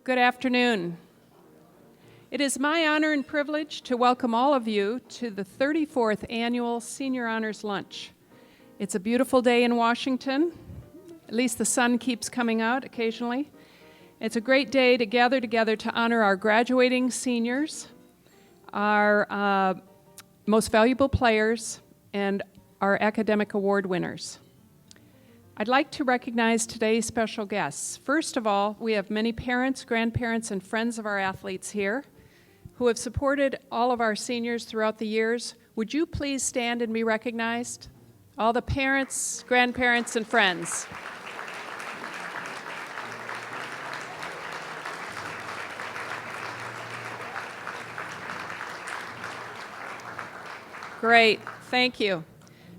Good afternoon. It is my honor and privilege to welcome all of you to the 34th Annual Senior Honors Lunch. It's a beautiful day in Washington. At least the sun keeps coming out occasionally. It's a great day to gather together to honor our graduating seniors, our most valuable players, and our academic award winners. I'd like to recognize today's special guests. First of all, we have many parents, grandparents, and friends of our athletes here who have supported all of our seniors throughout the years. Would you please stand and be recognized? All the parents, grandparents, and friends. Great, thank you.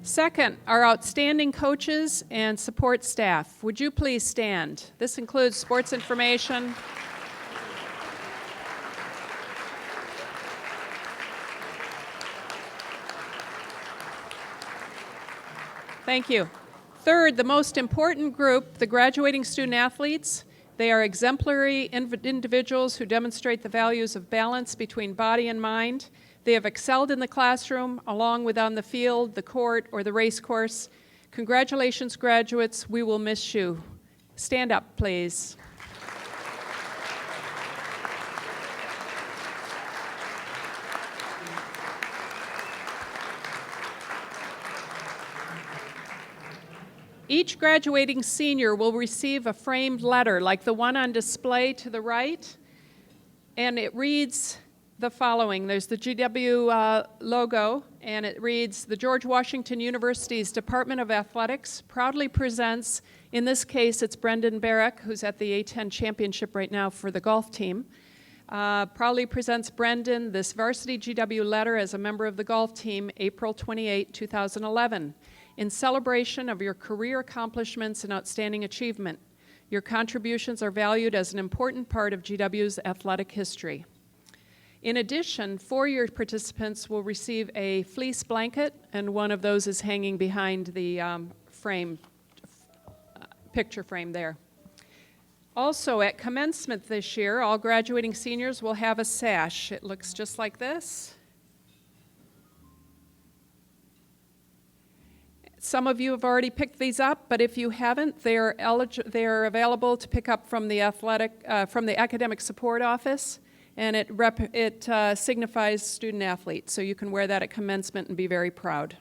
Second, our outstanding coaches and support staff. Would you please stand? This includes sports information. Thank you. Third, the most important group, the graduating student athletes. They are exemplary individuals who demonstrate the values of balance between body and mind. They have excelled in the classroom, along with on the field, the court, or the race course. Congratulations, graduates. We will miss you. Stand up, please. Each graduating senior will receive a framed letter like the one on display to the right, and it reads the following. There's the GW logo, and it reads, "The George Washington University's Department of Athletics proudly presents," in this case it's Brendan Barrick, who's at the A10 championship right now for the golf team, proudly presents Brendan this varsity GW letter as a member of the golf team, April 28, 2011, in celebration of your career accomplishments and outstanding achievement. Your contributions are valued as an important part of GW's athletic history. In addition, 4-year participants will receive a fleece blanket, and one of those is hanging behind the picture frame there. Also, at commencement this year, all graduating seniors will have a sash. It looks just like this. Some of you have already picked these up, but if you haven't, they're available to pick up from the academic support office. And it signifies student athlete, so you can wear that at commencement and be very proud.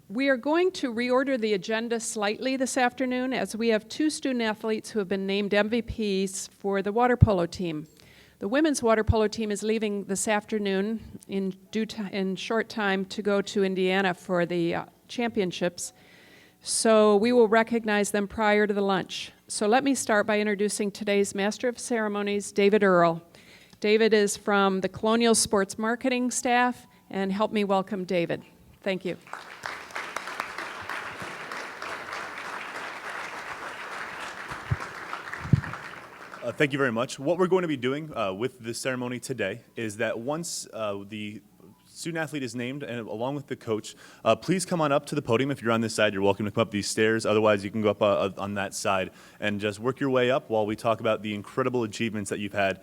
We are going to reorder the agenda slightly this afternoon, as we have 2 student athletes who have been named MVPs for the water polo team. The women's water polo team is leaving this afternoon in short time to go to Indiana for the championships, so we will recognize them prior to the lunch. So let me start by introducing today's Master of Ceremonies, David Earle. David is from the Colonial Sports Marketing staff, and help me welcome David. Thank you. Thank you very much. What we're going to be doing with this ceremony today is that once the student athlete is named, and along with the coach, please come on up to the podium. If you're on this side, you're welcome to come up these stairs. Otherwise, you can go up on that side and just work your way up while we talk about the incredible achievements that you've had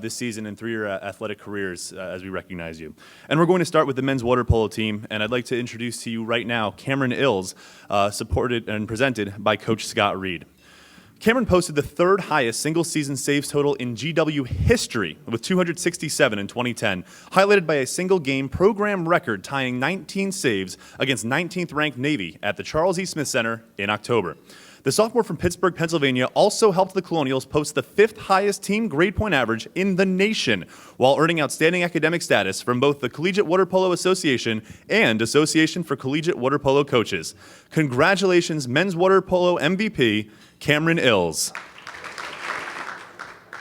this season and through your athletic careers as we recognize you. And we're going to start with the men's water polo team, and I'd like to introduce to you right now Cameron Ills, supported and presented by Coach Scott Reed. Cameron posted the 3rd highest single-season saves total in GW history with 267 in 2010, highlighted by a single-game program record tying 19 saves against 19th-ranked Navy at the Charles E. Smith Center in October. The sophomore from Pittsburgh, Pennsylvania, also helped the Colonials post the 5th highest team grade point average in the nation, while earning outstanding academic status from both the Collegiate Water Polo Association and Association for Collegiate Water Polo Coaches. Congratulations, men's water polo MVP, Cameron Ills.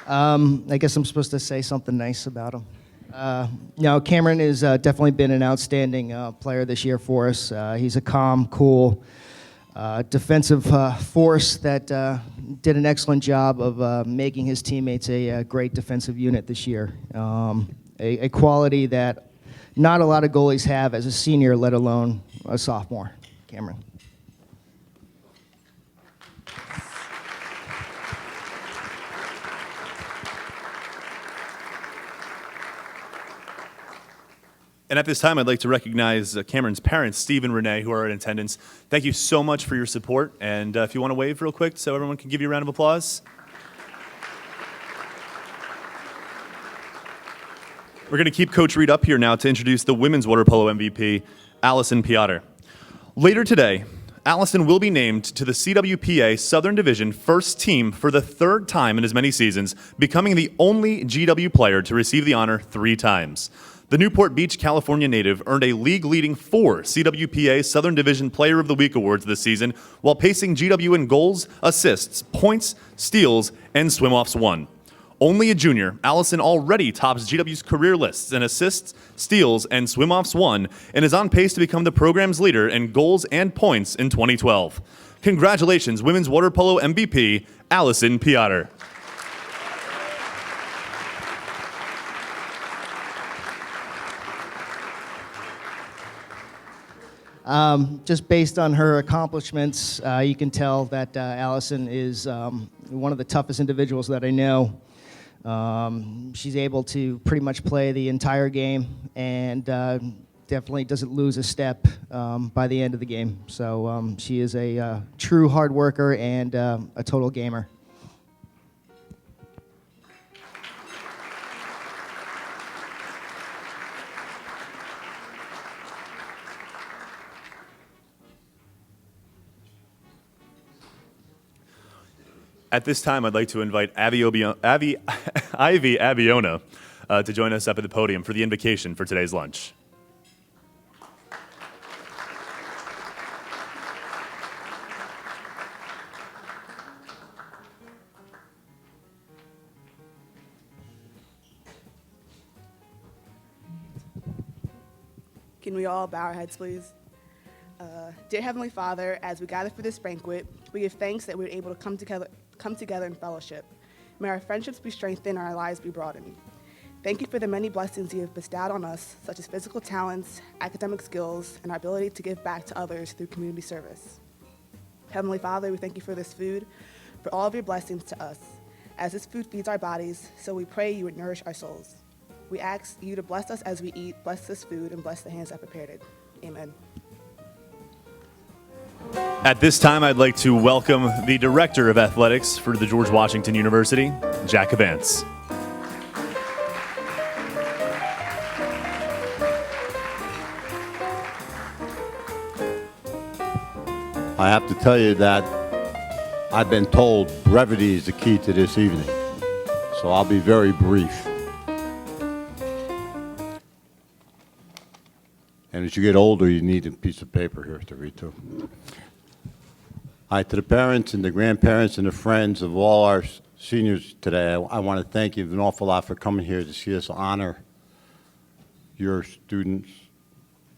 I guess I'm supposed to say something nice about him. Cameron has definitely been an outstanding player this year for us. He's a calm, cool, defensive force that did an excellent job of making his teammates a great defensive unit this year. A quality that not a lot of goalies have as a senior, let alone a sophomore. Cameron. And at this time, I'd like to recognize Cameron's parents, Steve and Renee, who are in attendance. Thank you so much for your support. And if you want to wave real quick so everyone can give you a round of applause. We're going to keep Coach Reed up here now to introduce the women's water polo MVP, Allison Piata. Later today, Allison will be named to the CWPA Southern Division first team for the third time in as many seasons, becoming the only GW player to receive the honor 3 times. The Newport Beach, California native earned a league-leading 4 CWPA Southern Division Player of the Week awards this season, while pacing GW in goals, assists, points, steals, and swim-offs won. Only a junior, Allison already tops GW's career lists in assists, steals, and swim-offs won, and is on pace to become the program's leader in goals and points in 2012. Congratulations, women's water polo MVP, Allison Piata. Just based on her accomplishments, you can tell that Allison is one of the toughest individuals that I know. She's able to pretty much play the entire game and definitely doesn't lose a step by the end of the game. So she is a true hard worker and a total gamer. At this time, I'd like to invite Ivy Abiona to join us up at the podium for the invocation for today's lunch. Can we all bow our heads, please? Dear Heavenly Father, as we gather for this banquet, we give thanks that we're able to come together in fellowship. May our friendships be strengthened and our lives be broadened. Thank you for the many blessings you have bestowed on us, such as physical talents, academic skills, and our ability to give back to others through community service. Heavenly Father, we thank you for this food, for all of your blessings to us. As this food feeds our bodies, so we pray you would nourish our souls. We ask you to bless us as we eat, bless this food, and bless the hands that prepared it. Amen. At this time, I'd like to welcome the Director of Athletics for the George Washington University, Jack Kvancz. I have to tell you that I've been told brevity is the key to this evening, so I'll be very brief. And as you get older, you need a piece of paper here to read to. Hi, to the parents and the grandparents and the friends of all our seniors today, I want to thank you an awful lot for coming here to see us honor your students.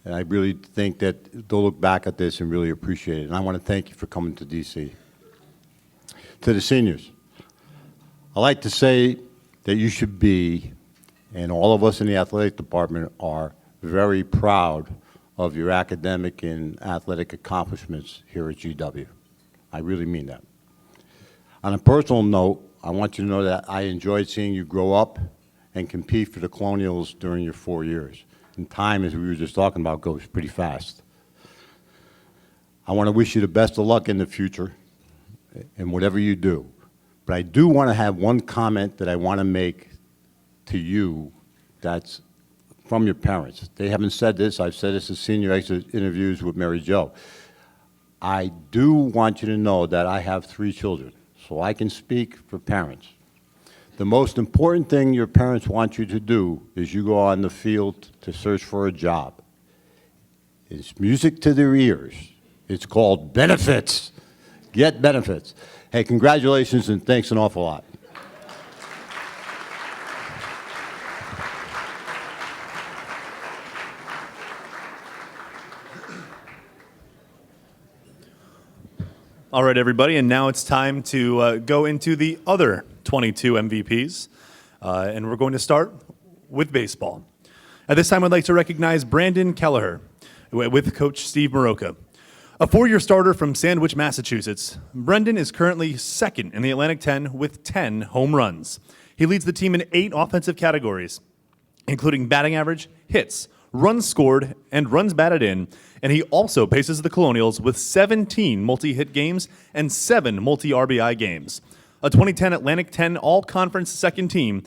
And I really think that they'll look back at this and really appreciate it. And I want to thank you for coming to DC. To the seniors, I like to say that you should be, and all of us in the athletic department are, very proud of your academic and athletic accomplishments here at GW. I really mean that. On a personal note, I want you to know that I enjoyed seeing you grow up and compete for the Colonials during your 4 years. And time, as we were just talking about, goes pretty fast. I want to wish you the best of luck in the future in whatever you do. But I do want to have one comment that I want to make to you that's from your parents. They haven't said this. I've said this in senior exit interviews with Mary Jo. I do want you to know that I have 3 children, so I can speak for parents. The most important thing your parents want you to do is you go on the field to search for a job. It's music to their ears. It's called benefits. Get benefits. Hey, congratulations and thanks an awful lot. All right, everybody, and now it's time to go into the other 22 MVPs, and we're going to start with baseball. At this time, I'd like to recognize Brandon Kelleher with Coach Steve Maroka. A 4-year starter from Sandwich, Massachusetts, Brendan is currently second in the Atlantic 10 with 10 home runs. He leads the team in 8 offensive categories, including batting average, hits, runs scored, and runs batted in, and he also paces the Colonials with 17 multi-hit games and 7 multi-RBI games. A 2010 Atlantic 10 All-Conference second team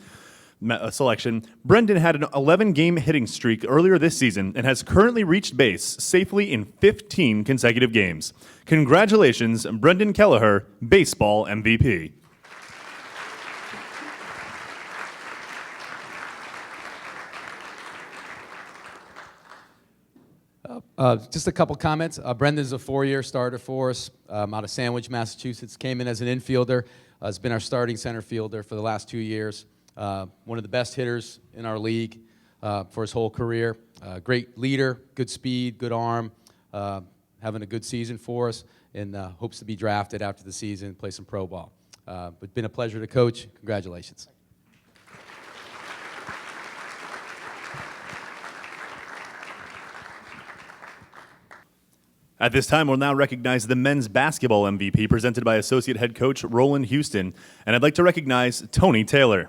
selection, Brendan had an 11-game hitting streak earlier this season and has currently reached base safely in 15 consecutive games. Congratulations, Brendan Kelleher, Baseball MVP. Just a couple comments. Brendan's a 4-year starter for us out of Sandwich, Massachusetts. Came in as an infielder. Has been our starting center fielder for the last 2 years. One of the best hitters in our league for his whole career. Great leader, good speed, good arm. Having a good season for us, and hopes to be drafted after the season and play some pro ball. But been a pleasure to coach. Congratulations. At this time, we'll now recognize the men's basketball MVP presented by Associate Head Coach Roland Houston, and I'd like to recognize Tony Taylor.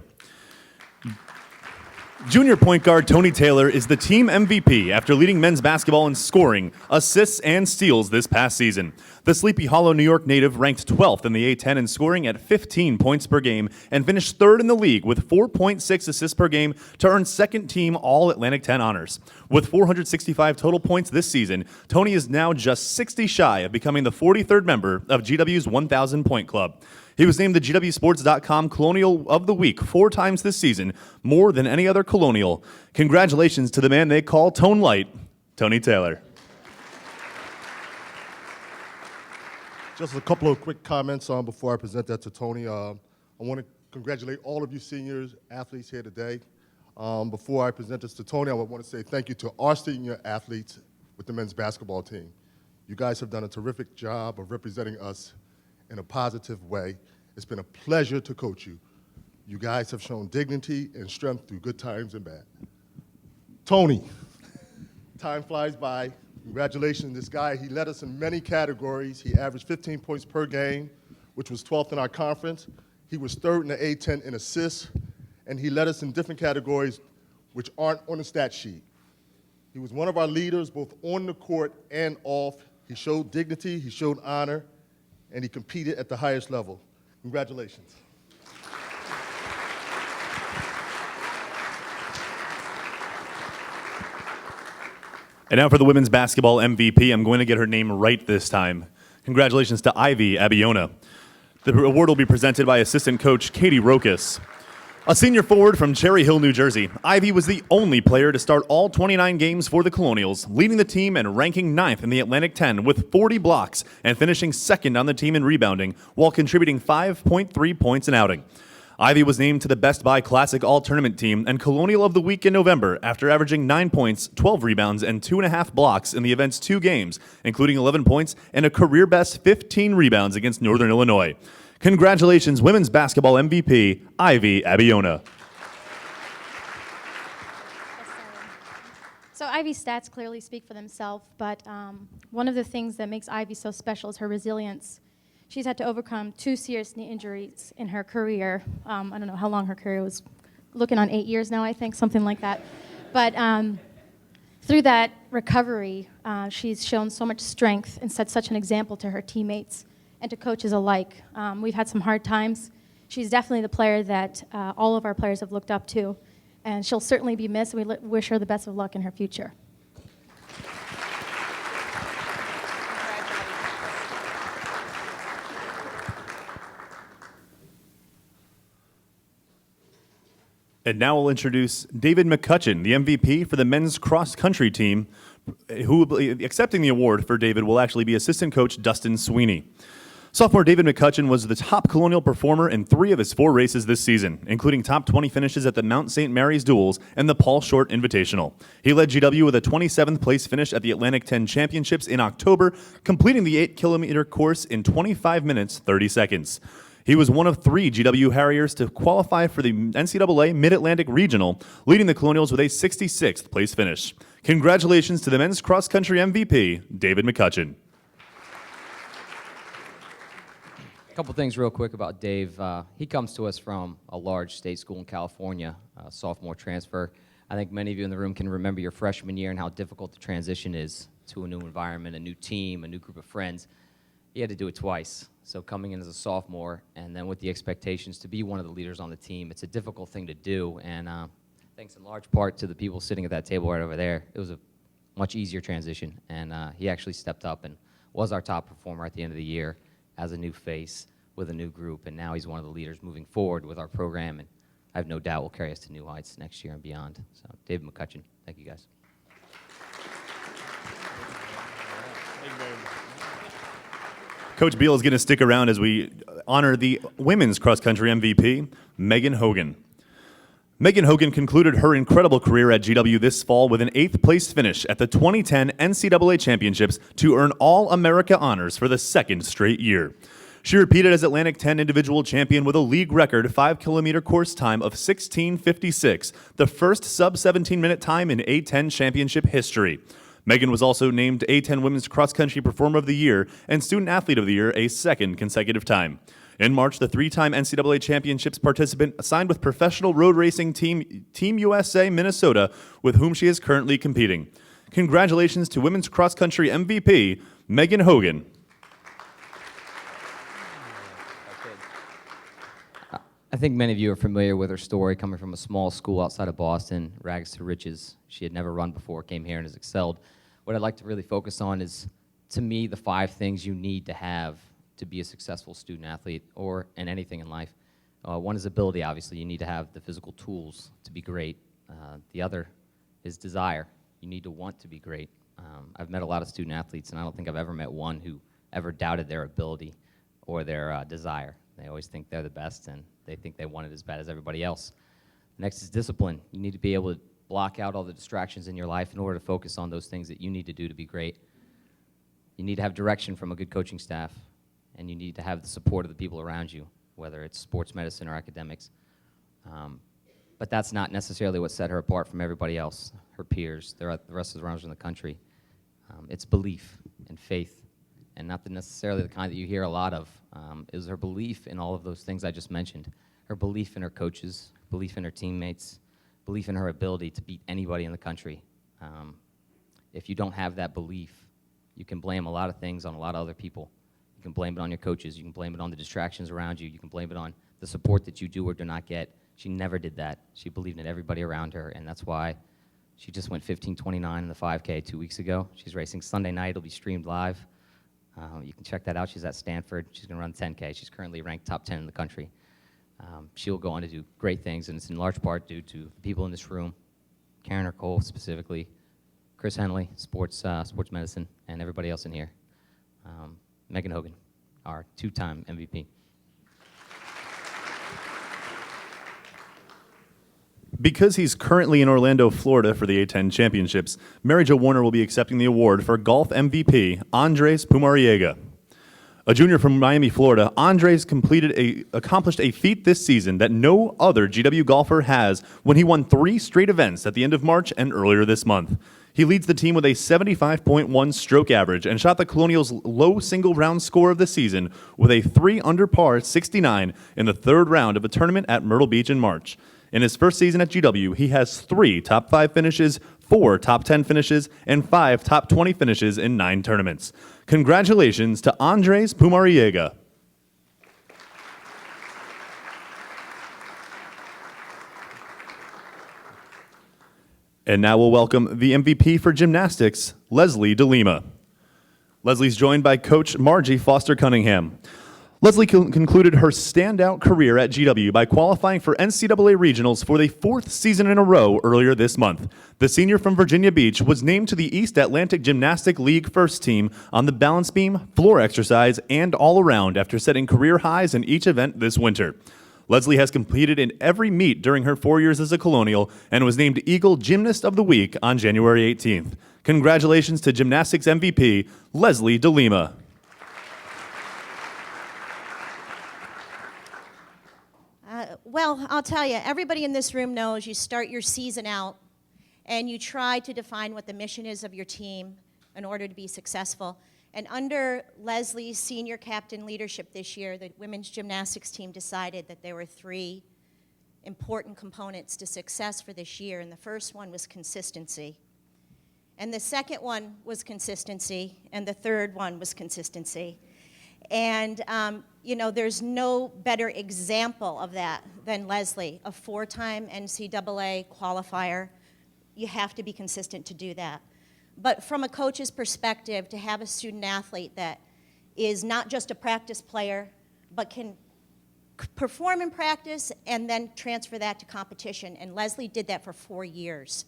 Junior point guard Tony Taylor is the team MVP after leading men's basketball in scoring, assists, and steals this past season. The Sleepy Hollow, New York native ranked 12th in the A10 in scoring at 15 points per game and finished 3rd in the league with 4.6 assists per game to earn second team All-Atlantic 10 honors. With 465 total points this season, Tony is now just 60 shy of becoming the 43rd member of GW's 1,000 point club. He was named the GWSports.com Colonial of the Week 4 times this season, more than any other Colonial. Congratulations to the man they call Tone Light, Tony Taylor. Just a couple of quick comments before I present that to Tony. I want to congratulate all of you seniors athletes here today. Before I present this to Tony, I want to say thank you to our senior athletes with the men's basketball team. You guys have done a terrific job of representing us in a positive way. It's been a pleasure to coach you. You guys have shown dignity and strength through good times and bad. Tony, time flies by. Congratulations, this guy, he led us in many categories. He averaged 15 points per game, which was 12th in our conference. He was 3rd in the A10 in assists, and he led us in different categories which aren't on the stat sheet. He was one of our leaders both on the court and off. He showed dignity, he showed honor, and he competed at the highest level. Congratulations. And now for the women's basketball MVP, I'm going to get her name right this time. Congratulations to Ivy Abiona. The award will be presented by assistant coach Katie Rochus. A senior forward from Cherry Hill, New Jersey, Ivy was the only player to start all 29 games for the Colonials, leading the team and ranking 9th in the Atlantic 10 with 40 blocks and finishing 2nd on the team in rebounding while contributing 5.3 points an outing. Ivy was named to the Best Buy Classic All-Tournament team and Colonial of the Week in November after averaging 9 points, 12 rebounds, and 2.5 blocks in the event's 2 games, including 11 points and a career-best 15 rebounds against Northern Illinois. Congratulations, women's basketball MVP, Ivy Abiona. So Ivy's stats clearly speak for themselves, but one of the things that makes Ivy so special is her resilience. She's had to overcome 2 serious knee injuries in her career. I don't know how long her career was, looking on 8 years now, I think, something like that. But through that recovery, she's shown so much strength and set such an example to her teammates and to coaches alike. We've had some hard times. She's definitely the player that all of our players have looked up to, and she'll certainly be missed. We wish her the best of luck in her future. And now we'll introduce David Mccutchen, the MVP for the men's cross-country team, who will be accepting the award for David will actually be assistant coach Dustin Sweeney. Sophomore David Mccutchen was the top Colonial performer in 3 of his 4 races this season, including top 20 finishes at the Mount St. Mary's Duels and the Paul Short Invitational. He led GW with a 27th place finish at the Atlantic 10 Championships in October, completing the 8-kilometer course in 25 minutes, 30 seconds. He was one of 3 GW Harriers to qualify for the NCAA Mid-Atlantic Regional, leading the Colonials with a 66th place finish. Congratulations to the men's cross-country MVP, David Mccutchen. A couple things real quick about Dave. He comes to us from a large state school in California, sophomore transfer. I think many of you in the room can remember your freshman year and how difficult the transition is to a new environment, a new team, a new group of friends. You had to do it twice. So coming in as a sophomore and then with the expectations to be one of the leaders on the team, it's a difficult thing to do. And thanks in large part to the people sitting at that table right over there, it was a much easier transition. And he actually stepped up and was our top performer at the end of the year as a new face with a new group. And now he's one of the leaders moving forward with our program. And I have no doubt will carry us to new heights next year and beyond. So David Mccutchen, thank you guys. Coach Beal is going to stick around as we honor the women's cross-country MVP, Megan Hogan. Megan Hogan concluded her incredible career at GW this fall with an 8th place finish at the 2010 NCAA Championships to earn All-America honors for the 2nd straight year. She repeated as Atlantic 10 individual champion with a league record 5-kilometer course time of 16:56, the first sub-17-minute time in A10 championship history. Megan was also named A10 Women's Cross Country Performer of the Year and Student Athlete of the Year a 2nd consecutive time. In March, the 3-time NCAA Championships participant signed with professional road racing team Team USA Minnesota, with whom she is currently competing. Congratulations to Women's Cross Country MVP, Megan Hogan. I think many of you are familiar with her story, coming from a small school outside of Boston, rags to riches. She had never run before, came here and has excelled. What I'd like to really focus on is, to me, the 5 things you need to have to be a successful student athlete or in anything in life. One is ability, obviously. You need to have the physical tools to be great. The other is desire. You need to want to be great. I've met a lot of student athletes, and I don't think I've ever met one who ever doubted their ability or their desire. They always think they're the best, and they think they want it as bad as everybody else. Next is discipline. You need to be able to block out all the distractions in your life in order to focus on those things that you need to do to be great. You need to have direction from a good coaching staff, and you need to have the support of the people around you, whether it's sports medicine or academics. But that's not necessarily what set her apart from everybody else, her peers, the rest of the runners in the country. It's belief and faith, and not necessarily the kind that you hear a lot of. Is her belief in all of those things I just mentioned. Her belief in her coaches, belief in her teammates, belief in her ability to beat anybody in the country. If you don't have that belief, you can blame a lot of things on a lot of other people. You can blame it on your coaches. You can blame it on the distractions around you. You can blame it on the support that you do or do not get. She never did that. She believed in everybody around her, and that's why she just went 15:29 in the 5K 2 weeks ago. She's racing Sunday night. It'll be streamed live. You can check that out. She's at Stanford. She's going to run 10K. She's currently ranked top 10 in the country. She'll go on to do great things, and it's in large part due to the people in this room, Karen Cole specifically, Chris Henley, sports medicine, and everybody else in here. Megan Hogan, our 2-time MVP. Because he's currently in Orlando, Florida for the A10 Championships, Mary Jo Warner will be accepting the award for Golf MVP, Andres Pomorie. A junior from Miami, Florida, Andres accomplished a feat this season that no other GW golfer has when he won 3 straight events at the end of March and earlier this month. He leads the team with a 75.1 stroke average and shot the Colonials' low single-round score of the season with a 3 under par 69 in the 3rd round of a tournament at Myrtle Beach in March. In his first season at GW, he has 3 top 5 finishes, 4 top 10 finishes, and 5 top 20 finishes in 9 tournaments. Congratulations to Andres Pomorie. And now we'll welcome the MVP for gymnastics, Leslie de Lima. Leslie's joined by Coach Margie Foster Cunningham. Leslie concluded her standout career at GW by qualifying for NCAA Regionals for the 4th season in a row earlier this month. The senior from Virginia Beach was named to the East Atlantic Gymnastic League first team on the balance beam, floor exercise, and all-around after setting career highs in each event this winter. Leslie has competed in every meet during her 4 years as a Colonial and was named Eagle Gymnast of the Week on January 18th. Congratulations to gymnastics MVP, Leslie de Lima. Well, I'll tell you, everybody in this room knows you start your season out and you try to define what the mission is of your team in order to be successful. And under Leslie's senior captain leadership this year, the women's gymnastics team decided that there were 3 important components to success for this year, and the first one was consistency. And the second one was consistency, and the third one was consistency. And, you know, there's no better example of that than Leslie, a 4-time NCAA qualifier. You have to be consistent to do that. But from a coach's perspective, to have a student athlete that is not just a practice player, but can perform in practice and then transfer that to competition. And Leslie did that for 4 years.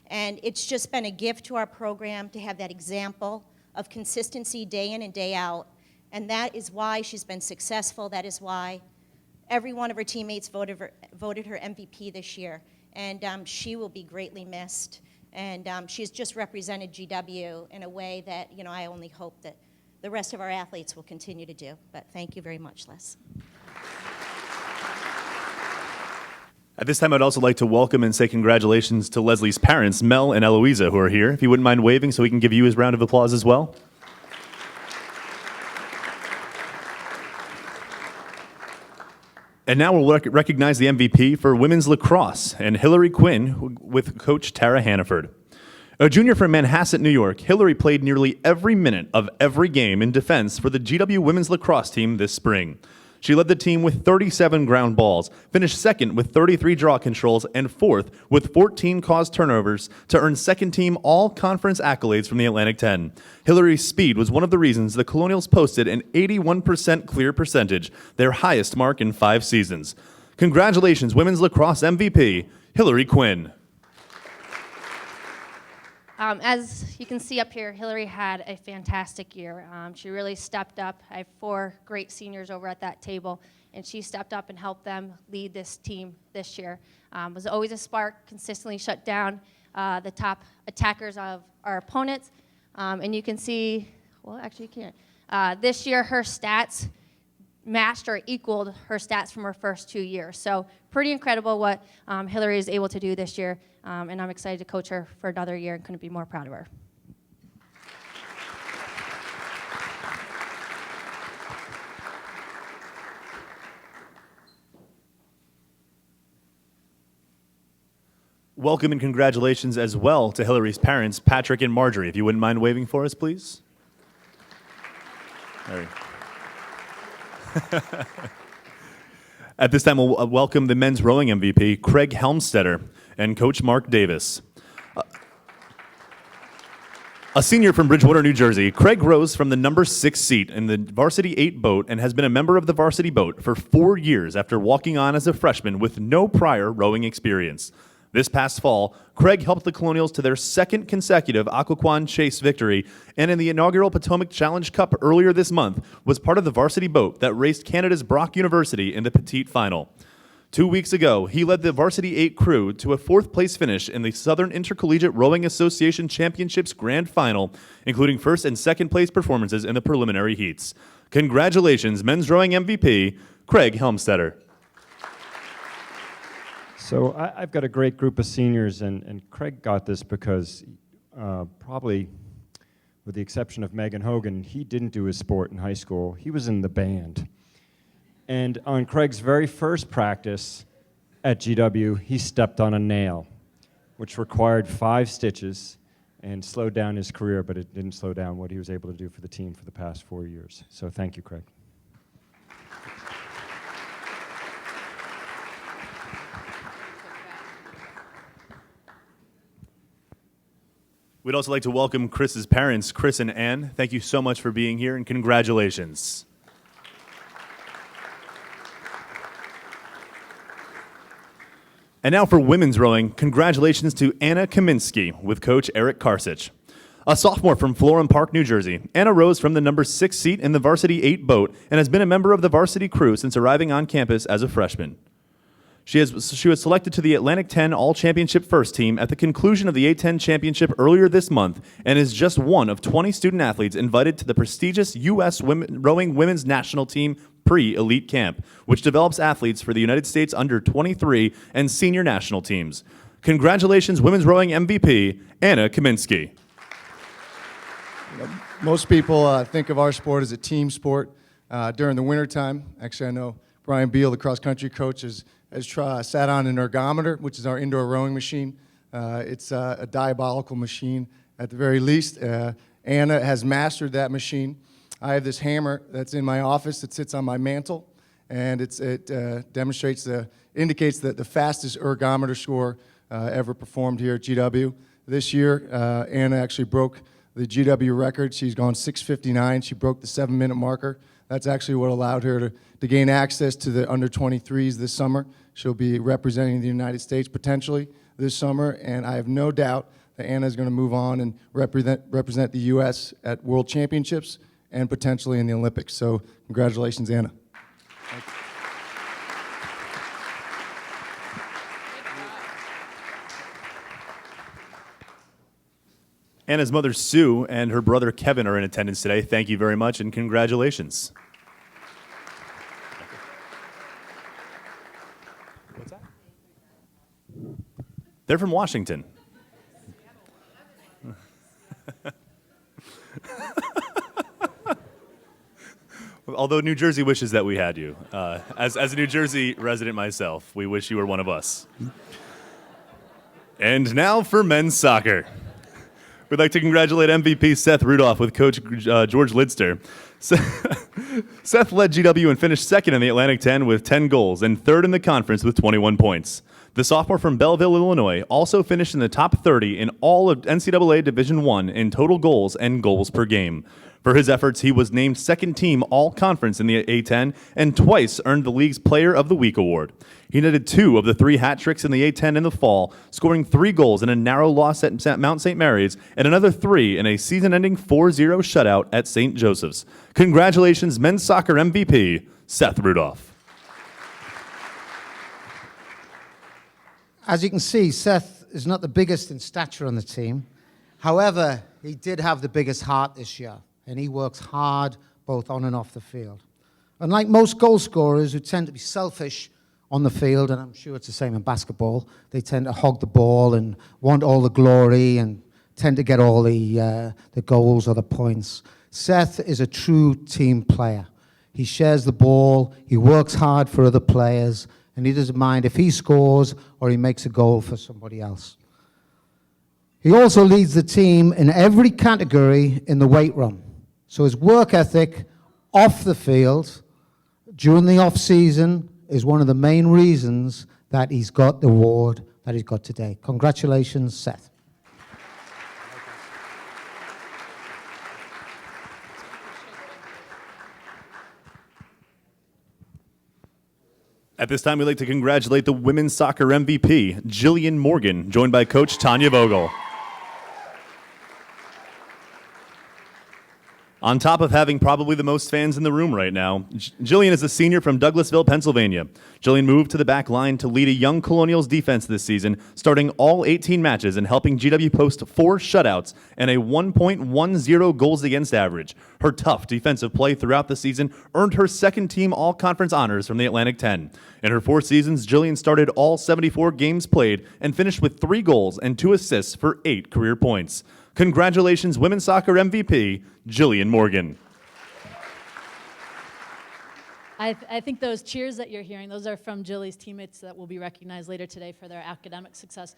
And it's just been a gift to our program to have that example of consistency day in and day out. And that is why she's been successful. That is why every one of her teammates voted her MVP this year. And she will be greatly missed. And she's just represented GW in a way that, you know, I only hope that the rest of our athletes will continue to do. But thank you very much, Les. At this time, I'd also like to welcome and say congratulations to Leslie's parents, Mel and Eloisa, who are here. If you wouldn't mind waving so we can give you his round of applause as well. And now we'll recognize the MVP for women's lacrosse and Hillary Quinn with coach Tara Hannaford. A junior from Manhasset, New York, Hillary played nearly every minute of every game in defense for the GW women's lacrosse team this spring. She led the team with 37 ground balls, finished second with 33 draw controls, and fourth with 14 caused turnovers to earn second-team all-conference accolades from the Atlantic 10. Hillary's speed was one of the reasons the Colonials posted an 81% clear percentage, their highest mark in 5 seasons. Congratulations, women's lacrosse MVP, Hillary Quinn. As you can see up here, Hillary had a fantastic year. She really stepped up. I have 4 great seniors over at that table, and she stepped up and helped them lead this team this year. Was always a spark, consistently shut down the top attackers of our opponents. And you can see, well, actually you can't. This year, her stats matched or equaled her stats from her first 2 years. So pretty incredible what Hillary is able to do this year. And I'm excited to coach her for another year and couldn't be more proud of her. Welcome and congratulations as well to Hillary's parents, Patrick and Marjorie. If you wouldn't mind waving for us, please. There At this time, we'll welcome the men's rowing MVP, Craig Helmstetter, and Coach Mark Davis. A senior from Bridgewater, New Jersey, Craig rows from the number 6 seat in the Varsity 8 boat and has been a member of the varsity boat for 4 years after walking on as a freshman with no prior rowing experience. This past fall, Craig helped the Colonials to their 2nd consecutive Occoquan Chase victory, and in the inaugural Potomac Challenge Cup earlier this month, was part of the varsity boat that raced Canada's Brock University in the petite final. 2 weeks ago, he led the Varsity 8 crew to a 4th-place finish in the Southern Intercollegiate Rowing Association Championships Grand Final, including 1st and 2nd-place performances in the preliminary heats. Congratulations, men's rowing MVP, Craig Helmstetter. So I've got a great group of seniors, and Craig got this because probably with the exception of Megan Hogan, he didn't do his sport in high school. He was in the band. And on Craig's very first practice at GW, he stepped on a nail, which required 5 stitches and slowed down his career, but it didn't slow down what he was able to do for the team for the past 4 years. So thank you, Craig. We'd also like to welcome Chris's parents, Chris and Ann. Thank you so much for being here, and congratulations. And now for women's rowing, congratulations to Anna Kaminsky with coach Eric Karsich. A sophomore from Florham Park, New Jersey, Anna rows from the number 6 seat in the Varsity 8 boat and has been a member of the varsity crew since arriving on campus as a freshman. She was selected to the Atlantic 10 All-Championship First Team at the conclusion of the A10 Championship earlier this month and is just one of 20 student athletes invited to the prestigious U.S. Rowing Women's National Team Pre-Elite Camp, which develops athletes for the United States Under-23 and senior national teams. Congratulations, women's rowing MVP, Anna Kaminsky. Most people think of our sport as a team sport during the wintertime. Actually, I know Brian Beal, the cross-country coach, has sat on an ergometer, which is our indoor rowing machine. It's a diabolical machine at the very least. Anna has mastered that machine. I have this hammer that's in my office that sits on my mantle, and it indicates the fastest ergometer score ever performed here at GW. This year, Anna actually broke the GW record. She's gone 6:59. She broke the 7-minute marker. That's actually what allowed her to gain access to the under-23s this summer. She'll be representing the United States potentially this summer, and I have no doubt that Anna is going to move on and represent the U.S. at World Championships and potentially in the Olympics. So congratulations, Anna. Anna's mother, Sue, and her brother, Kevin, are in attendance today. Thank you very much, and congratulations. What's that? They're from Washington. Although New Jersey wishes that we had you. As a New Jersey resident myself, we wish you were one of us. And now for men's soccer. We'd like to congratulate MVP Seth Rudolph with Coach George Lidster. Seth led GW and finished second in the Atlantic 10 with 10 goals and third in the conference with 21 points. The sophomore from Belleville, Illinois, also finished in the top 30 in all of NCAA Division I in total goals and goals per game. For his efforts, he was named second team all-conference in the A10 and twice earned the league's Player of the Week award. He netted 2 of the 3 hat tricks in the A10 in the fall, scoring 3 goals in a narrow loss at Mount St. Mary's and another 3 in a season-ending 4-0 shutout at St. Joseph's. Congratulations, men's soccer MVP, Seth Rudolph. As you can see, Seth is not the biggest in stature on the team. However, he did have the biggest heart this year, and he works hard both on and off the field. Unlike most goal scorers who tend to be selfish on the field, and I'm sure it's the same in basketball, they tend to hog the ball and want all the glory and tend to get all the goals or the points. Seth is a true team player. He shares the ball, he works hard for other players, and he doesn't mind if he scores or he makes a goal for somebody else. He also leads the team in every category in the weight room. So his work ethic off the field during the off season is one of the main reasons that he's got the award that he's got today. Congratulations, Seth. At this time, we'd like to congratulate the women's soccer MVP, Jillian Morgan, joined by Coach Tanya Vogel. On top of having probably the most fans in the room right now, Jillian is a senior from Douglasville, Pennsylvania. Jillian moved to the back line to lead a young Colonials defense this season, starting all 18 matches and helping GW post 4 shutouts and a 1.10 goals against average. Her tough defensive play throughout the season earned her second team all-conference honors from the Atlantic 10. In her 4 seasons, Jillian started all 74 games played and finished with 3 goals and 2 assists for 8 career points. Congratulations, women's soccer MVP, Jillian Morgan. I think those cheers that you're hearing, those are from Jilly's teammates that will be recognized later today for their academic success.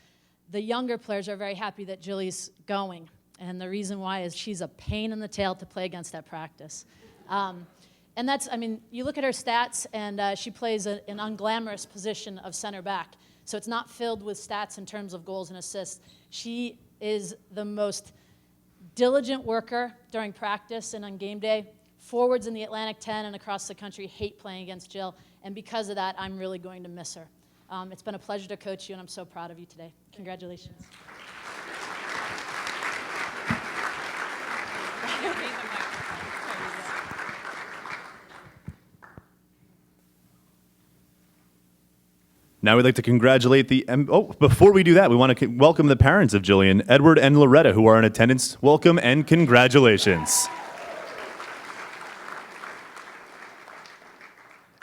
The younger players are very happy that Jilly's going, and the reason why is she's a pain in the tail to play against at practice. And that's, I mean, you look at her stats, and she plays an unglamorous position of center back, so it's not filled with stats in terms of goals and assists. She is the most diligent worker during practice and on game day. Forwards in the Atlantic 10 and across the country hate playing against Jill, and because of that, I'm really going to miss her. It's been a pleasure to coach you, and I'm so proud of you today. Congratulations. Now we'd like to congratulate before we do that, we want to welcome the parents of Jillian, Edward and Loretta, who are in attendance. Welcome and congratulations.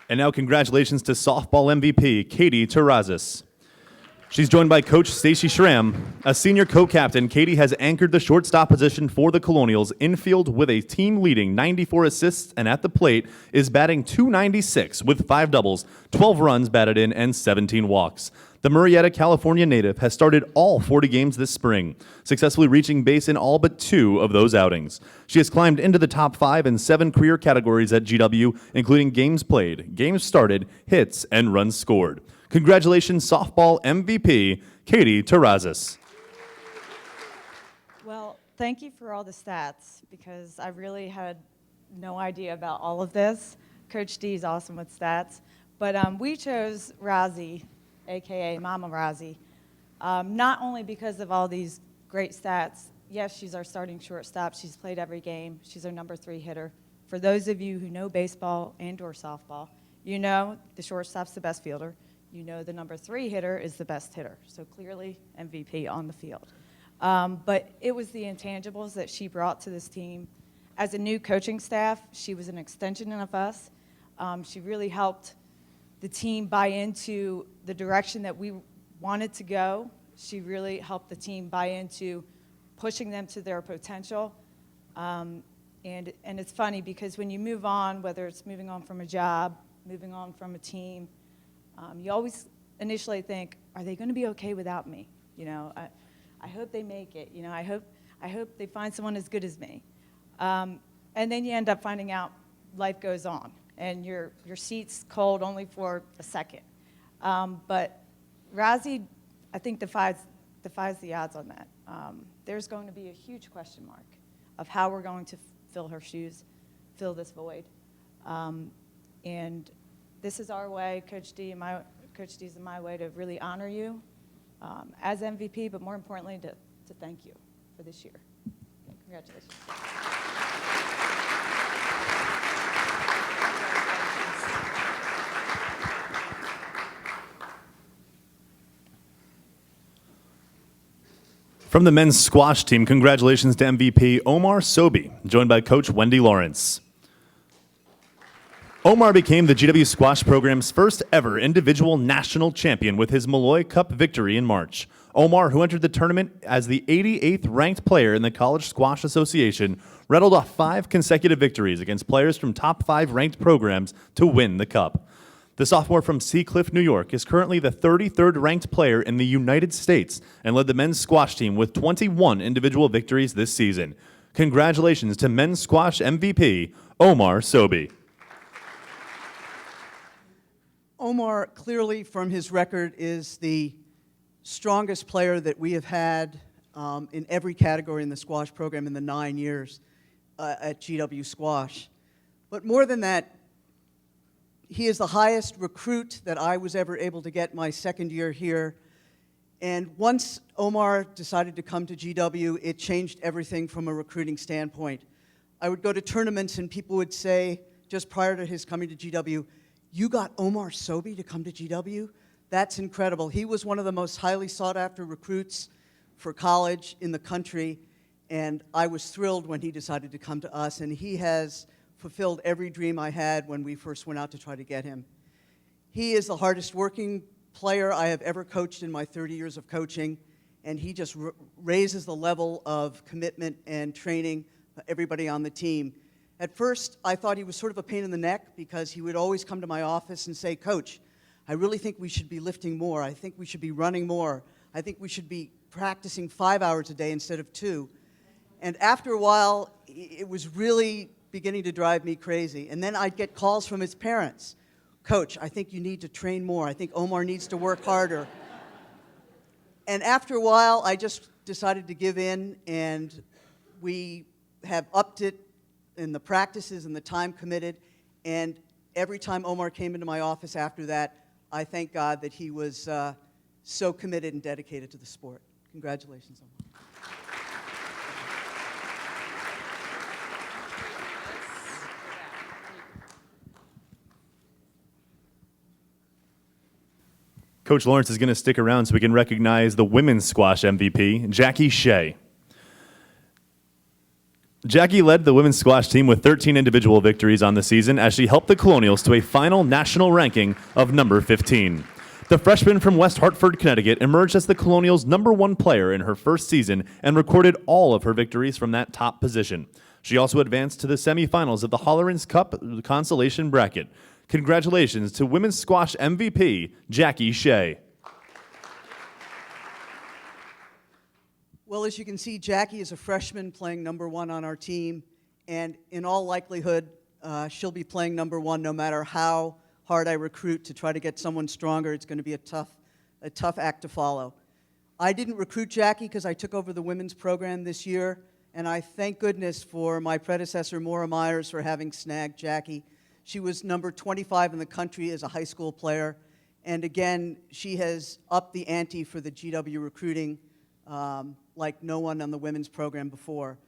And now congratulations to softball MVP, Katie Terrazas. She's joined by Coach Stacy Schramm. A senior co-captain, Katie has anchored the shortstop position for the Colonials infield with a team-leading 94 assists, and at the plate is batting .296 with 5 doubles, 12 runs batted in, and 17 walks. The Murrieta, California native has started all 40 games this spring, successfully reaching base in all but 2 of those outings. She has climbed into the top 5 in 7 career categories at GW, including games played, games started, hits, and runs scored. Congratulations, softball MVP, Katie Terrazas. Well, thank you for all the stats, because I really had no idea about all of this. Coach D is awesome with stats. But we chose Rozzy, a.k.a. Mama Rozzy, not only because of all these great stats. Yes, she's our starting shortstop. She's played every game. She's our number 3 hitter. For those of you who know baseball and or softball, you know the shortstop's the best fielder. You know the number 3 hitter is the best hitter. So clearly MVP on the field. But it was the intangibles that she brought to this team. As a new coaching staff, she was an extension of us. She really helped the team buy into the direction that we wanted to go. She really helped the team buy into pushing them to their potential. And it's funny because when you move on, whether it's moving on from a job, moving on from a team, you always initially think, are they going to be okay without me? You know, I hope they make it. You know, I hope they find someone as good as me. And then you end up finding out life goes on, and your seat's cold only for a second. But Rozzy, I think, defies the odds on that. There's going to be a huge question mark of how we're going to fill her shoes, fill this void. And this is our way, Coach D's and my way, to really honor you as MVP, but more importantly, to thank you for this year. Congratulations. From the men's squash team, congratulations to MVP Omar Sobi, joined by Coach Wendy Lawrence. Omar became the GW Squash program's first ever individual national champion with his Malloy Cup victory in March. Omar, who entered the tournament as the 88th ranked player in the College Squash Association, rattled off 5 consecutive victories against players from top 5 ranked programs to win the cup. The sophomore from Seacliff, New York, is currently the 33rd ranked player in the United States and led the men's squash team with 21 individual victories this season. Congratulations to men's squash MVP, Omar Sobi. Omar, clearly from his record, is the strongest player that we have had in every category in the squash program in the 9 years at GW Squash. But more than that, he is the highest recruit that I was ever able to get my second year here. And once Omar decided to come to GW, it changed everything from a recruiting standpoint. I would go to tournaments and people would say, just prior to his coming to GW, "You got Omar Sobi to come to GW? That's incredible." He was one of the most highly sought after recruits for college in the country, and I was thrilled when he decided to come to us, and he has fulfilled every dream I had when we first went out to try to get him. He is the hardest working player I have ever coached in my 30 years of coaching, and he just raises the level of commitment and training for everybody on the team. At first, I thought he was sort of a pain in the neck because he would always come to my office and say, "Coach, I really think we should be lifting more. I think we should be running more. I think we should be practicing 5 hours a day instead of 2. And after a while, it was really beginning to drive me crazy. And then I'd get calls from his parents. "Coach, I think you need to train more. I think Omar needs to work harder." And after a while, I just decided to give in, and we have upped it in the practices and the time committed. And every time Omar came into my office after that, I thank God that he was so committed and dedicated to the sport. Congratulations, Omar. Coach Lawrence is going to stick around so we can recognize the women's squash MVP, Jackie Shea. Jackie led the women's squash team with 13 individual victories on the season as she helped the Colonials to a final national ranking of number 15. The freshman from West Hartford, Connecticut, emerged as the Colonials' #1 player in her first season and recorded all of her victories from that top position. She also advanced to the semifinals of the Hollerins Cup consolation bracket. Congratulations to women's squash MVP, Jackie Shea. Well, as you can see, Jackie is a freshman playing #1 on our team, and in all likelihood, she'll be playing #1 no matter how hard I recruit to try to get someone stronger. It's going to be a tough act to follow. I didn't recruit Jackie because I took over the women's program this year, and I thank goodness for my predecessor, Maura Myers, for having snagged Jackie. She was number 25 in the country as a high school player, and again, she has upped the ante for the GW recruiting like no one on the women's program before.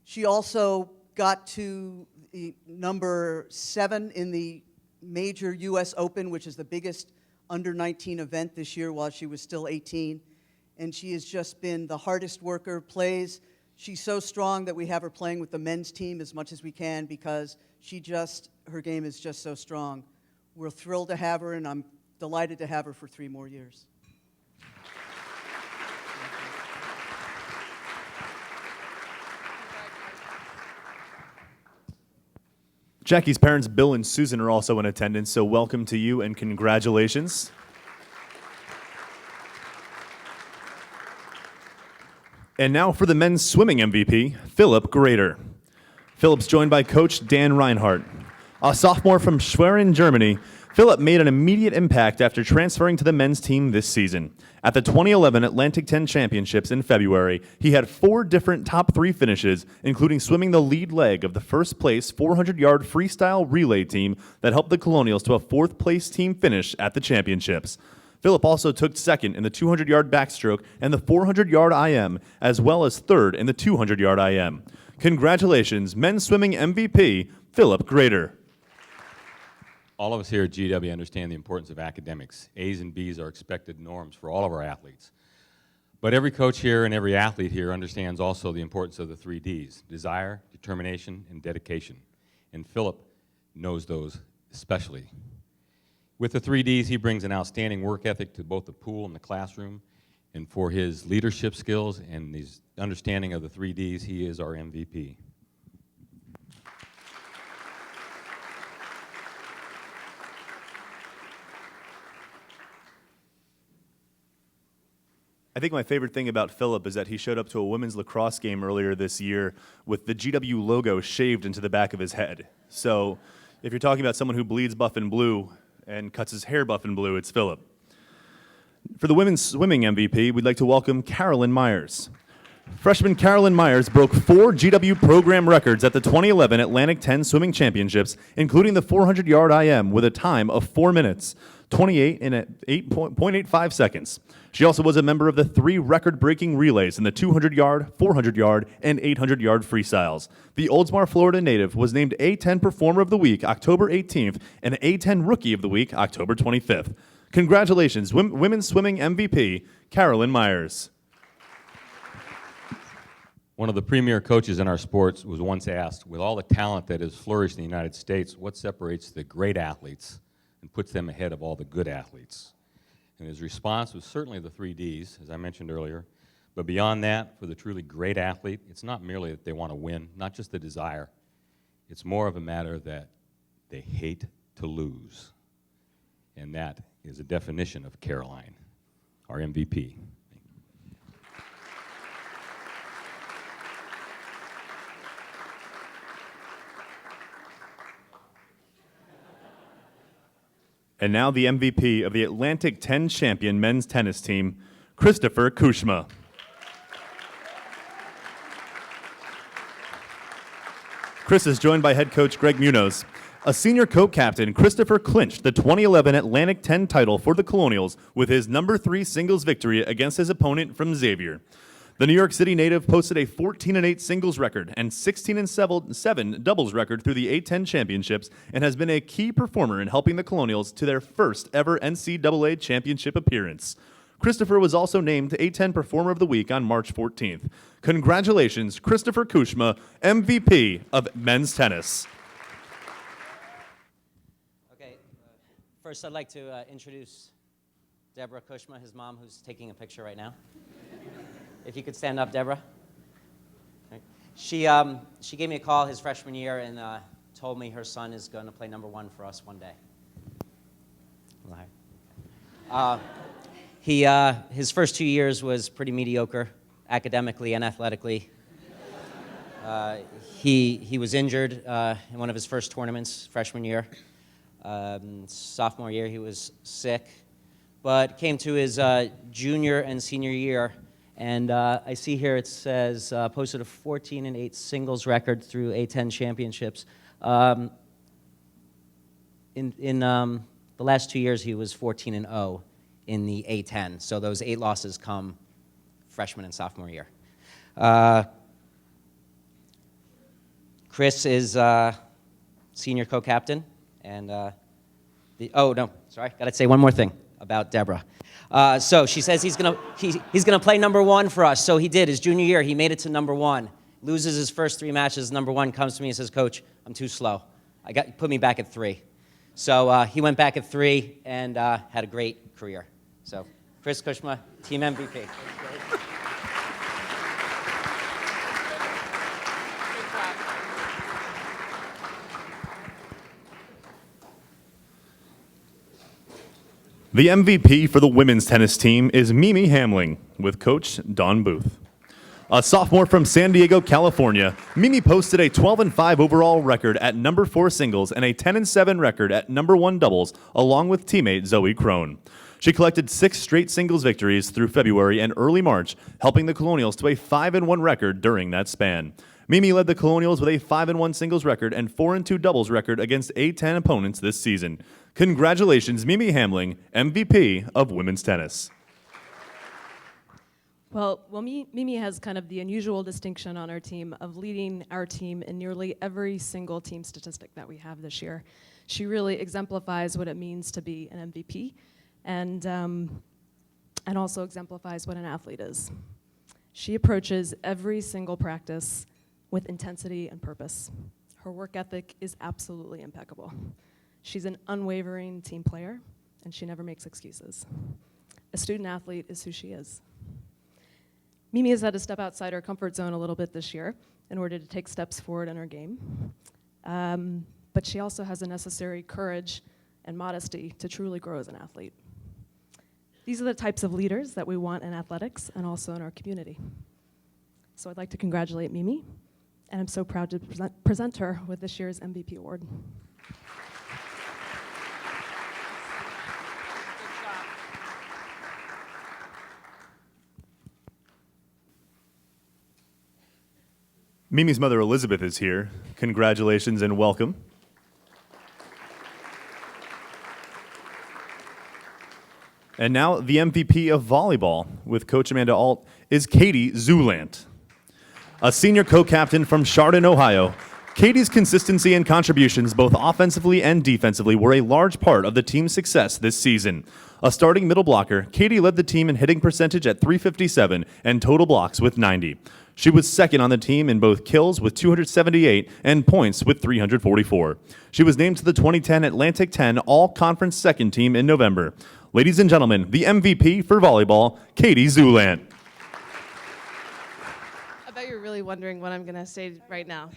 She also got to the number 7 in the major U.S. Open, which is the biggest under-19 event this year while she was still 18. And she has just been the hardest worker, plays. She's so strong that we have her playing with the men's team as much as we can because her game is just so strong. We're thrilled to have her, and I'm delighted to have her for 3 more years. Jackie's parents, Bill and Susan, are also in attendance, so welcome to you and congratulations. And now for the men's swimming MVP, Philipp Grader. Philipp's joined by coach Dan Reinhardt. A sophomore from Schwerin, Germany, Philipp made an immediate impact after transferring to the men's team this season. At the 2011 Atlantic 10 Championships in February, he had 4 different top 3 finishes, including swimming the lead leg of the first-place 400-yard freestyle relay team that helped the Colonials to a 4th-place team finish at the championships. Philipp also took second in the 200-yard backstroke and the 400-yard IM, as well as third in the 200-yard IM. Congratulations, men's swimming MVP, Philipp Grader. All of us here at GW understand the importance of academics. A's and B's are expected norms for all of our athletes. But every coach here and every athlete here understands also the importance of the 3 Ds, desire, determination, and dedication. And Philipp knows those especially. With the 3 Ds, he brings an outstanding work ethic to both the pool and the classroom. And for his leadership skills and his understanding of the 3 Ds, he is our MVP. I think my favorite thing about Philipp is that he showed up to a women's lacrosse game earlier this year with the GW logo shaved into the back of his head. So if you're talking about someone who bleeds buff and blue and cuts his hair buff and blue, it's Philipp. For the women's swimming MVP, we'd like to welcome Carolyn Myers. Freshman Carolyn Myers broke 4 GW program records at the 2011 Atlantic 10 Swimming Championships, including the 400-yard IM with a time of 4 minutes, 28 and 8.85 seconds. She also was a member of the 3 record-breaking relays in the 200-yard, 400-yard, and 800-yard freestyles. The Oldsmar, Florida native was named A10 Performer of the Week October 18th and A10 Rookie of the Week October 25th. Congratulations, women's swimming MVP, Carolyn Myers. One of the premier coaches in our sports was once asked, with all the talent that has flourished in the United States, what separates the great athletes and puts them ahead of all the good athletes? And his response was certainly the 3 Ds, as I mentioned earlier. But beyond that, for the truly great athlete, it's not merely that they want to win, not just the desire. It's more of a matter that they hate to lose. And that is a definition of Caroline, our MVP. And now the MVP of the Atlantic 10 champion men's tennis team, Christopher Kushma. Chris is joined by head coach Greg Munoz. A senior co-captain, Christopher clinched the 2011 Atlantic 10 title for the Colonials with his number 3 singles victory against his opponent from Xavier. The New York City native posted a 14-8 singles record and 16-7 doubles record through the A10 championships and has been a key performer in helping the Colonials to their first ever NCAA championship appearance. Christopher was also named A10 Performer of the Week on March 14th. Congratulations, Christopher Kushma, MVP of men's tennis. Okay, first I'd like to introduce Deborah Kushma, his mom, who's taking a picture right now. If you could stand up, Deborah. Okay. She gave me a call his freshman year and told me her son is going to play number 1 for us one day. His first 2 years was pretty mediocre, academically and athletically. He was injured in one of his first tournaments, freshman year. Sophomore year, he was sick, but came to his junior and senior year, and I see here it says posted a 14-8 singles record through A10 championships. In the last 2 years, he was 14-0 in the A10, so those 8 losses come freshman and sophomore year. Chris is senior co-captain, and oh no, sorry, gotta say one more thing about Deborah. So she says he's gonna play number 1 for us. So he did. His junior year, he made it to number 1. Loses his first 3 matches. Number 1 comes to me and says, "Coach, I'm too slow. Put me back at 3." So he went back at 3 and had a great career. So Chris Kushma, Team MVP. The MVP for the women's tennis team is Mimi Hamling, with coach Don Booth. A sophomore from San Diego, California, Mimi posted a 12-5 overall record at number 4 singles and a 10-7 record at number 1 doubles, along with teammate Zoe Crone. She collected 6 straight singles victories through February and early March, helping the Colonials to a 5-1 record during that span. Mimi led the Colonials with a 5-1 singles record and 4-2 doubles record against A10 opponents this season. Congratulations, Mimi Hamling, MVP of women's tennis. Well, Mimi has kind of the unusual distinction on our team of leading our team in nearly every single team statistic that we have this year. She really exemplifies what it means to be an MVP and also exemplifies what an athlete is. She approaches every single practice with intensity and purpose. Her work ethic is absolutely impeccable. She's an unwavering team player, and she never makes excuses. A student athlete is who she is. Mimi has had to step outside her comfort zone a little bit this year in order to take steps forward in her game. But she also has the necessary courage and modesty to truly grow as an athlete. These are the types of leaders that we want in athletics and also in our community. So I'd like to congratulate Mimi, and I'm so proud to present her with this year's MVP award. Mimi's mother, Elizabeth, is here. Congratulations and welcome. And now the MVP of volleyball with Coach Amanda Alt is Katie Zulant. A senior co-captain from Chardon, Ohio, Katie's consistency and contributions both offensively and defensively were a large part of the team's success this season. A starting middle blocker, Katie led the team in hitting percentage at .357 and total blocks with 90. She was second on the team in both kills with 278 and points with 344. She was named to the 2010 Atlantic 10 All-Conference Second Team in November. Ladies and gentlemen, the MVP for volleyball, Katie Zulant. I bet you're really wondering what I'm going to say right now.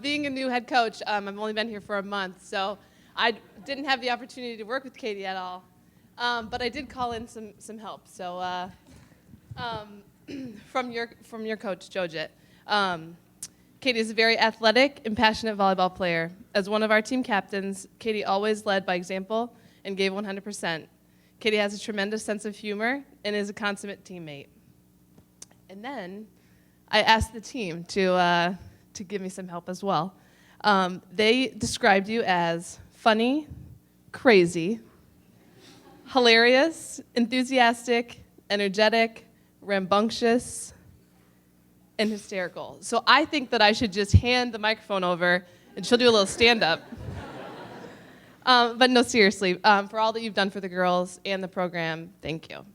Being a new head coach, I've only been here for a month, so I didn't have the opportunity to work with Katie at all. But I did call in some help. So from your coach, Jojit. Katie is a very athletic and passionate volleyball player. As one of our team captains, Katie always led by example and gave 100%. Katie has a tremendous sense of humor and is a consummate teammate. And then I asked the team to give me some help as well. They described you as funny, crazy, hilarious, enthusiastic, energetic, rambunctious, and hysterical. So I think that I should just hand the microphone over and she'll do a little stand-up. But no, seriously, for all that you've done for the girls and the program, thank you.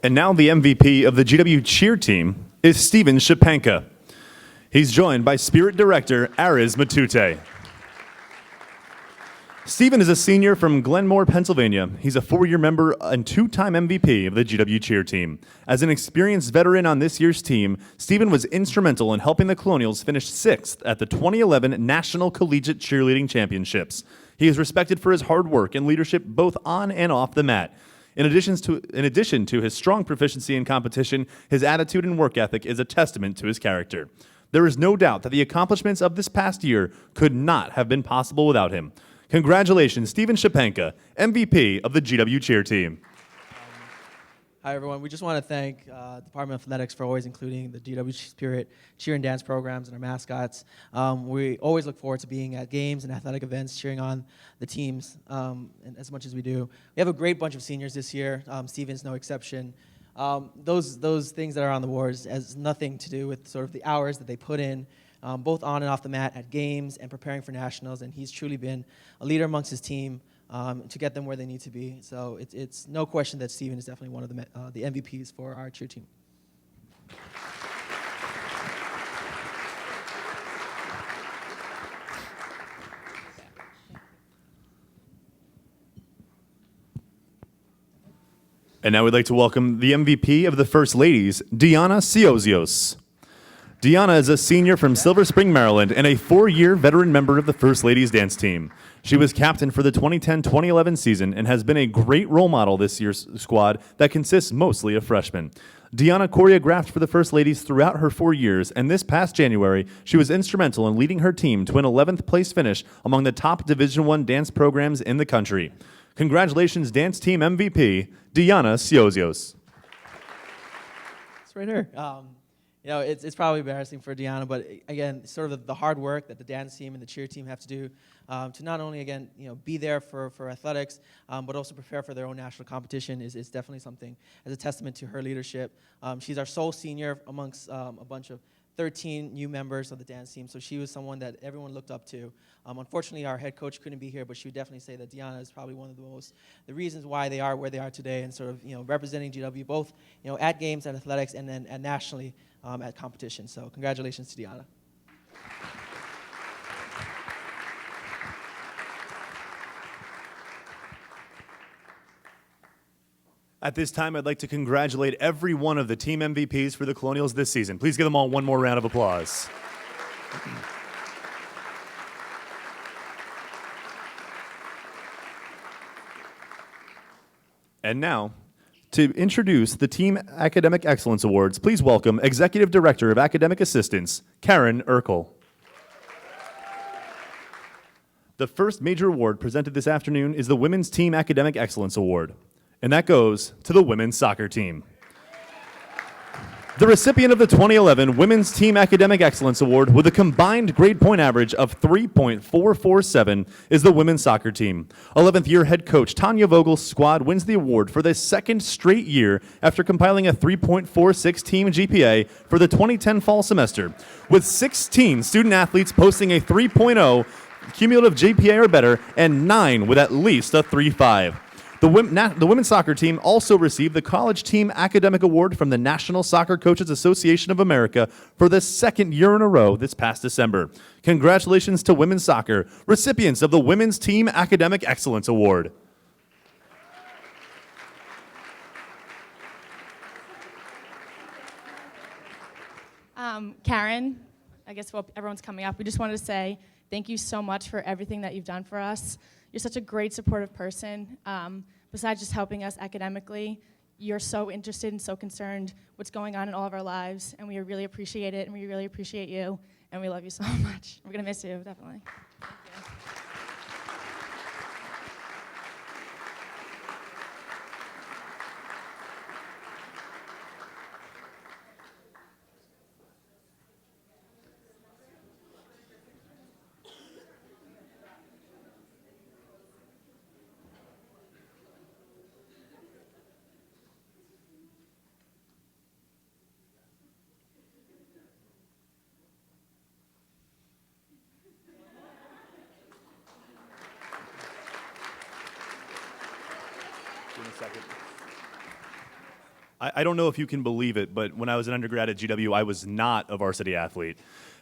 And now the MVP of the GW cheer team is Steven Shapanka. He's joined by Spirit Director Ariz Matute. Steven is a senior from Glenmore, Pennsylvania. He's a 4-year member and 2-time MVP of the GW cheer team. As an experienced veteran on this year's team, Steven was instrumental in helping the Colonials finish 6th at the 2011 National Collegiate Cheerleading Championships. He is respected for his hard work and leadership both on and off the mat. In addition to his strong proficiency in competition, his attitude and work ethic is a testament to his character. There is no doubt that the accomplishments of this past year could not have been possible without him. Congratulations, Steven Shapanka, MVP of the GW cheer team. Hi, everyone. We just want to thank Department of Athletics for always including the GW Spirit cheer and dance programs and our mascots. We always look forward to being at games and athletic events, cheering on the teams and as much as we do. We have a great bunch of seniors this year. Steven's no exception. Those things that are on the boards has nothing to do with sort of the hours that they put in, both on and off the mat at games and preparing for nationals, and he's truly been a leader amongst his team to get them where they need to be. So it's no question that Steven is definitely one of the MVPs for our cheer team. And now we'd like to welcome the MVP of the First Ladies, Diana Siozios. Diana is a senior from Silver Spring, Maryland, and a 4-year veteran member of the First Ladies dance team. She was captain for the 2010-2011 season and has been a great role model this year's squad that consists mostly of freshmen. Diana choreographed for the First Ladies throughout her 4 years, and this past January, she was instrumental in leading her team to an 11th place finish among the top Division I dance programs in the country. Congratulations, dance team MVP, Diana Siozios. It's right here. It's probably embarrassing for Deanna, but again, sort of the hard work that the dance team and the cheer team have to do to not only, again, be there for athletics, but also prepare for their own national competition is definitely something as a testament to her leadership. She's our sole senior amongst a bunch of 13 new members of the dance team, so she was someone that everyone looked up to. Unfortunately, our head coach couldn't be here, but she would definitely say that Deanna is probably one of the reasons why they are where they are today, and sort of representing GW both at games and athletics, and then nationally at competition. So congratulations to Deanna. At this time, I'd like to congratulate every one of the team MVPs for the Colonials this season. Please give them all one more round of applause. And now, to introduce the Team Academic Excellence Awards, please welcome Executive Director of Academic Assistance, Karen Urkel. The first major award presented this afternoon is the Women's Team Academic Excellence Award, and that goes to the women's soccer team. The recipient of the 2011 Women's Team Academic Excellence Award with a combined grade point average of 3.447 is the women's soccer team. 11th year head coach Tanya Vogel's squad wins the award for the second straight year after compiling a 3.46 team GPA for the 2010 fall semester, with 16 student athletes posting a 3.0 cumulative GPA or better and 9 with at least a 3.5. The women's soccer team also received the College Team Academic Award from the National Soccer Coaches Association of America for the second year in a row this past December. Congratulations to women's soccer, recipients of the Women's Team Academic Excellence Award. Karen, I guess while everyone's coming up, we just wanted to say thank you so much for everything that you've done for us. You're such a great supportive person. Besides just helping us academically, you're so interested and so concerned what's going on in all of our lives, and we really appreciate it, and we really appreciate you, and we love you so much. We're gonna miss you, definitely. Give me a second. I don't know if you can believe it, but when I was an undergrad at GW, I was not a varsity athlete.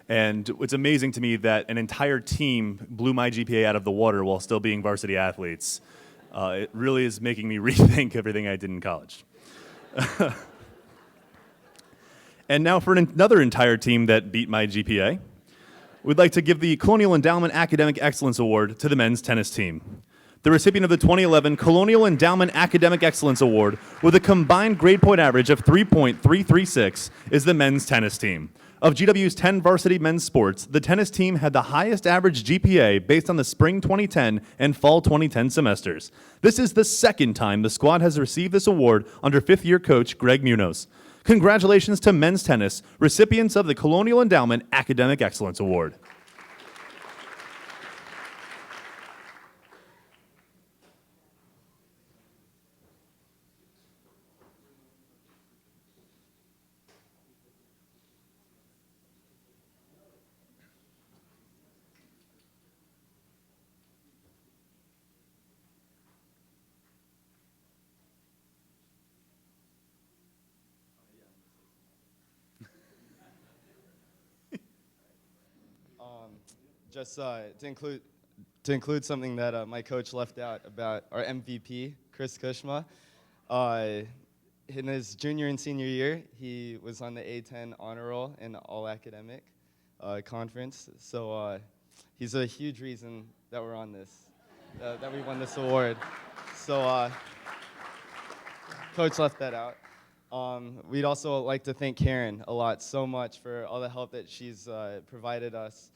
And it's amazing to me that an entire team blew my GPA out of the water while still being varsity athletes. It really is making me rethink everything I did in college. And now for another entire team that beat my GPA, we'd like to give the Colonial Endowment Academic Excellence Award to the men's tennis team. The recipient of the 2011 Colonial Endowment Academic Excellence Award with a combined grade point average of 3.336 is the men's tennis team. Of GW's 10 varsity men's sports, the tennis team had the highest average GPA based on the spring 2010 and fall 2010 semesters. This is the second time the squad has received this award under fifth-year coach Greg Munoz. Congratulations to men's tennis, recipients of the Colonial Endowment Academic Excellence Award. Just to include something that my coach left out about our MVP, Chris Kushma. In his junior and senior year, he was on the A10 honor roll in the all academic conference. So he's a huge reason that we're on this, that we won this award. So coach left that out. We'd also like to thank Karen a lot so much for all the help that she's provided us.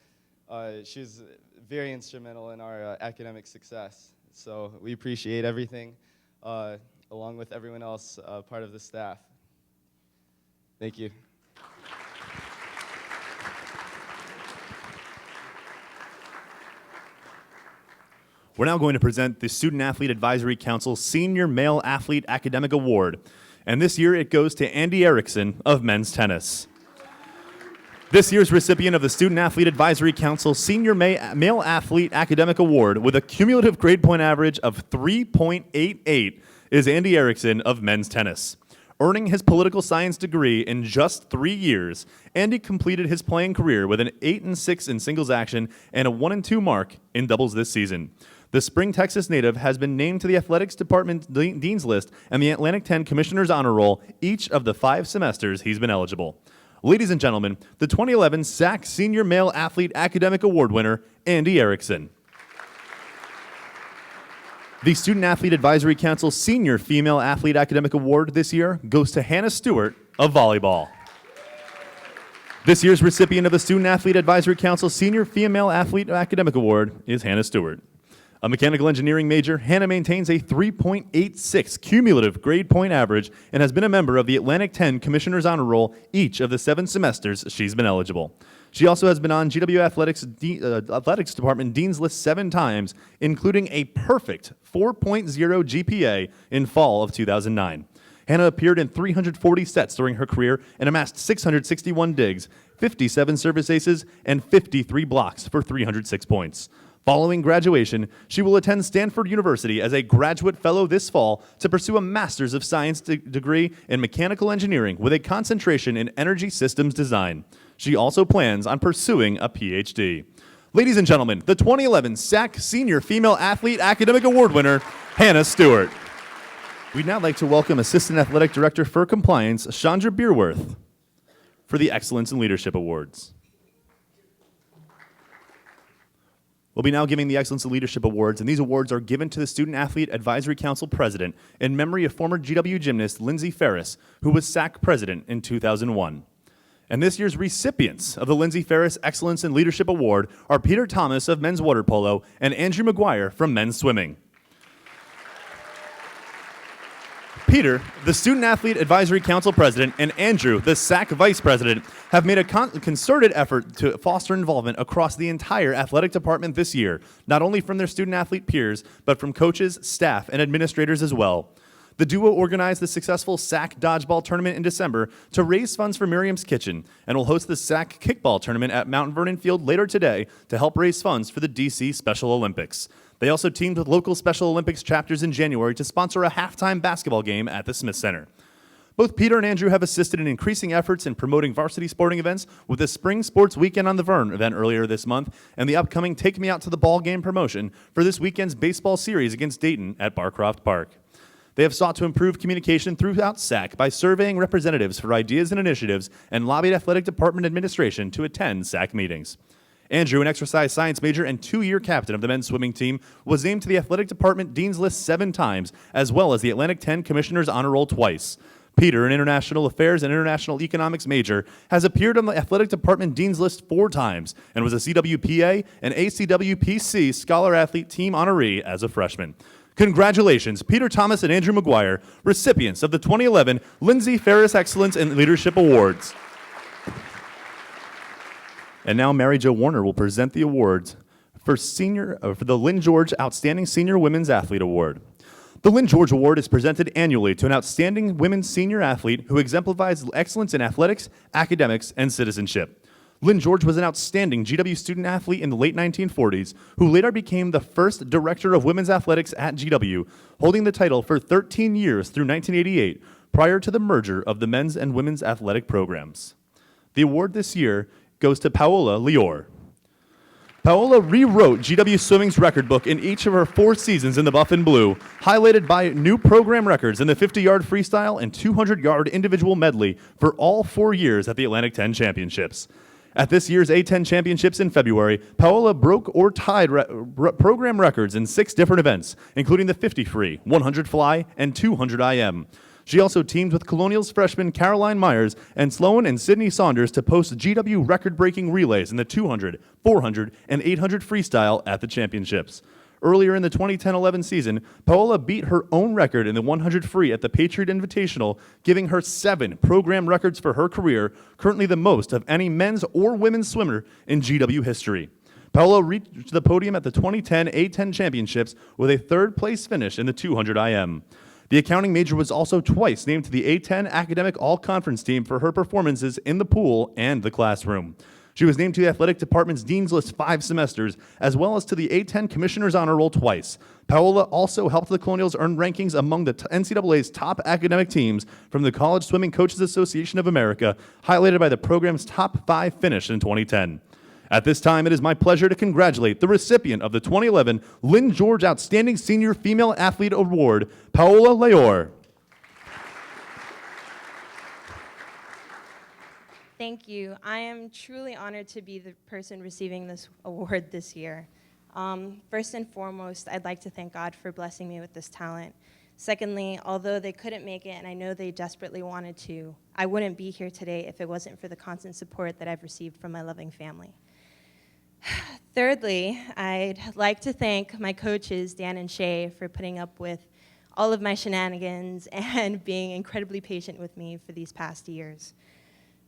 She was very instrumental in our academic success. So we appreciate everything, along with everyone else part of the staff. Thank you. We're now going to present the Student Athlete Advisory Council Senior Male Athlete Academic Award. And this year it goes to Andy Erickson of men's tennis. This year's recipient of the Student Athlete Advisory Council Senior Male Athlete Academic Award with a cumulative grade point average of 3.88 is Andy Erickson of men's tennis. Earning his political science degree in just 3 years, Andy completed his playing career with an 8-6 in singles action and a 1-2 mark in doubles this season. The Spring, Texas native has been named to the Athletics Department Dean's List and the Atlantic 10 Commissioner's Honor Roll each of the 5 semesters he's been eligible. Ladies and gentlemen, the 2011 SAC Senior Male Athlete Academic Award winner, Andy Erickson. The Student Athlete Advisory Council Senior Female Athlete Academic Award this year goes to Hannah Stewart of volleyball. This year's recipient of the Student Athlete Advisory Council Senior Female Athlete Academic Award is Hannah Stewart. A mechanical engineering major, Hannah maintains a 3.86 cumulative grade point average and has been a member of the Atlantic 10 Commissioner's Honor Roll each of the 7 semesters she's been eligible. She also has been on GW Athletics Department Dean's List 7 times, including a perfect 4.0 GPA in fall of 2009. Hannah appeared in 340 sets during her career and amassed 661 digs, 57 service aces, and 53 blocks for 306 points. Following graduation, she will attend Stanford University as a graduate fellow this fall to pursue a Master's of Science degree in Mechanical Engineering with a concentration in Energy Systems Design. She also plans on pursuing a PhD. Ladies and gentlemen, the 2011 SAC Senior Female Athlete Academic Award winner, Hannah Stewart. We'd now like to welcome Assistant Athletic Director for Compliance, Chandra Beerworth, for the Excellence in Leadership Awards. We'll be now giving the Excellence in Leadership Awards, and these awards are given to the Student Athlete Advisory Council President in memory of former GW gymnast Lindsay Ferris, who was SAC President in 2001. And this year's recipients of the Lindsay Ferris Excellence in Leadership Award are Peter Thomas of men's water polo and Andrew McGuire from men's swimming. Peter, the Student Athlete Advisory Council President, and Andrew, the SAC Vice President, have made a concerted effort to foster involvement across the entire athletic department this year, not only from their student athlete peers, but from coaches, staff, and administrators as well. The duo organized the successful SAC Dodgeball Tournament in December to raise funds for Miriam's Kitchen, and will host the SAC Kickball Tournament at Mount Vernon Field later today to help raise funds for the DC Special Olympics. They also teamed with local Special Olympics chapters in January to sponsor a halftime basketball game at the Smith Center. Both Peter and Andrew have assisted in increasing efforts in promoting varsity sporting events with the Spring Sports Weekend on the Vern event earlier this month and the upcoming Take Me Out to the Ball Game promotion for this weekend's baseball series against Dayton at Barcroft Park. They have sought to improve communication throughout SAC by surveying representatives for ideas and initiatives and lobbied athletic department administration to attend SAC meetings. Andrew, an exercise science major and 2-year captain of the men's swimming team, was named to the athletic department dean's list 7 times, as well as the Atlantic 10 Commissioner's Honor Roll twice. Peter, an international affairs and international economics major, has appeared on the athletic department dean's list 4 times and was a CWPA and ACWPC Scholar Athlete Team honoree as a freshman. Congratulations, Peter Thomas and Andrew McGuire, recipients of the 2011 Lindsay Ferris Excellence in Leadership Awards. And now Mary Jo Warner will present the awards for the Lynn George Outstanding Senior Women's Athlete Award. The Lynn George Award is presented annually to an outstanding women's senior athlete who exemplifies excellence in athletics, academics, and citizenship. Lynn George was an outstanding GW student athlete in the late 1940s who later became the first director of women's athletics at GW, holding the title for 13 years through 1988, prior to the merger of the men's and women's athletic programs. The award this year goes to Paola Leor. Paola rewrote GW Swimming's record book in each of her 4 seasons in the buff and blue, highlighted by new program records in the 50-yard freestyle and 200-yard individual medley for all 4 years at the Atlantic 10 Championships. At this year's A10 Championships in February, Paola broke or tied program records in 6 different events, including the 50 free, 100 fly, and 200 IM. She also teamed with Colonial's freshman Carolyn Myers and Sloan and Sydney Saunders to post GW record-breaking relays in the 200, 400, and 800 freestyle at the championships. Earlier in the 2010-11 season, Paola beat her own record in the 100 free at the Patriot Invitational, giving her 7 program records for her career, currently the most of any men's or women's swimmer in GW history. Paola reached the podium at the 2010 A10 Championships with a 3rd-place finish in the 200 IM. The accounting major was also twice named to the A10 Academic All-Conference team for her performances in the pool and the classroom. She was named to the athletic department's dean's list 5 semesters, as well as to the A10 Commissioner's Honor Roll twice. Paola also helped the Colonials earn rankings among the NCAA's top academic teams from the College Swimming Coaches Association of America, highlighted by the program's top 5 finish in 2010. At this time, it is my pleasure to congratulate the recipient of the 2011 Lynn George Outstanding Senior Female Athlete Award, Paola Leor. Thank you. I am truly honored to be the person receiving this award this year. First and foremost, I'd like to thank God for blessing me with this talent. Secondly, although they couldn't make it and I know they desperately wanted to, I wouldn't be here today if it wasn't for the constant support that I've received from my loving family. Thirdly, I'd like to thank my coaches, Dan and Shea, for putting up with all of my shenanigans and being incredibly patient with me for these past years.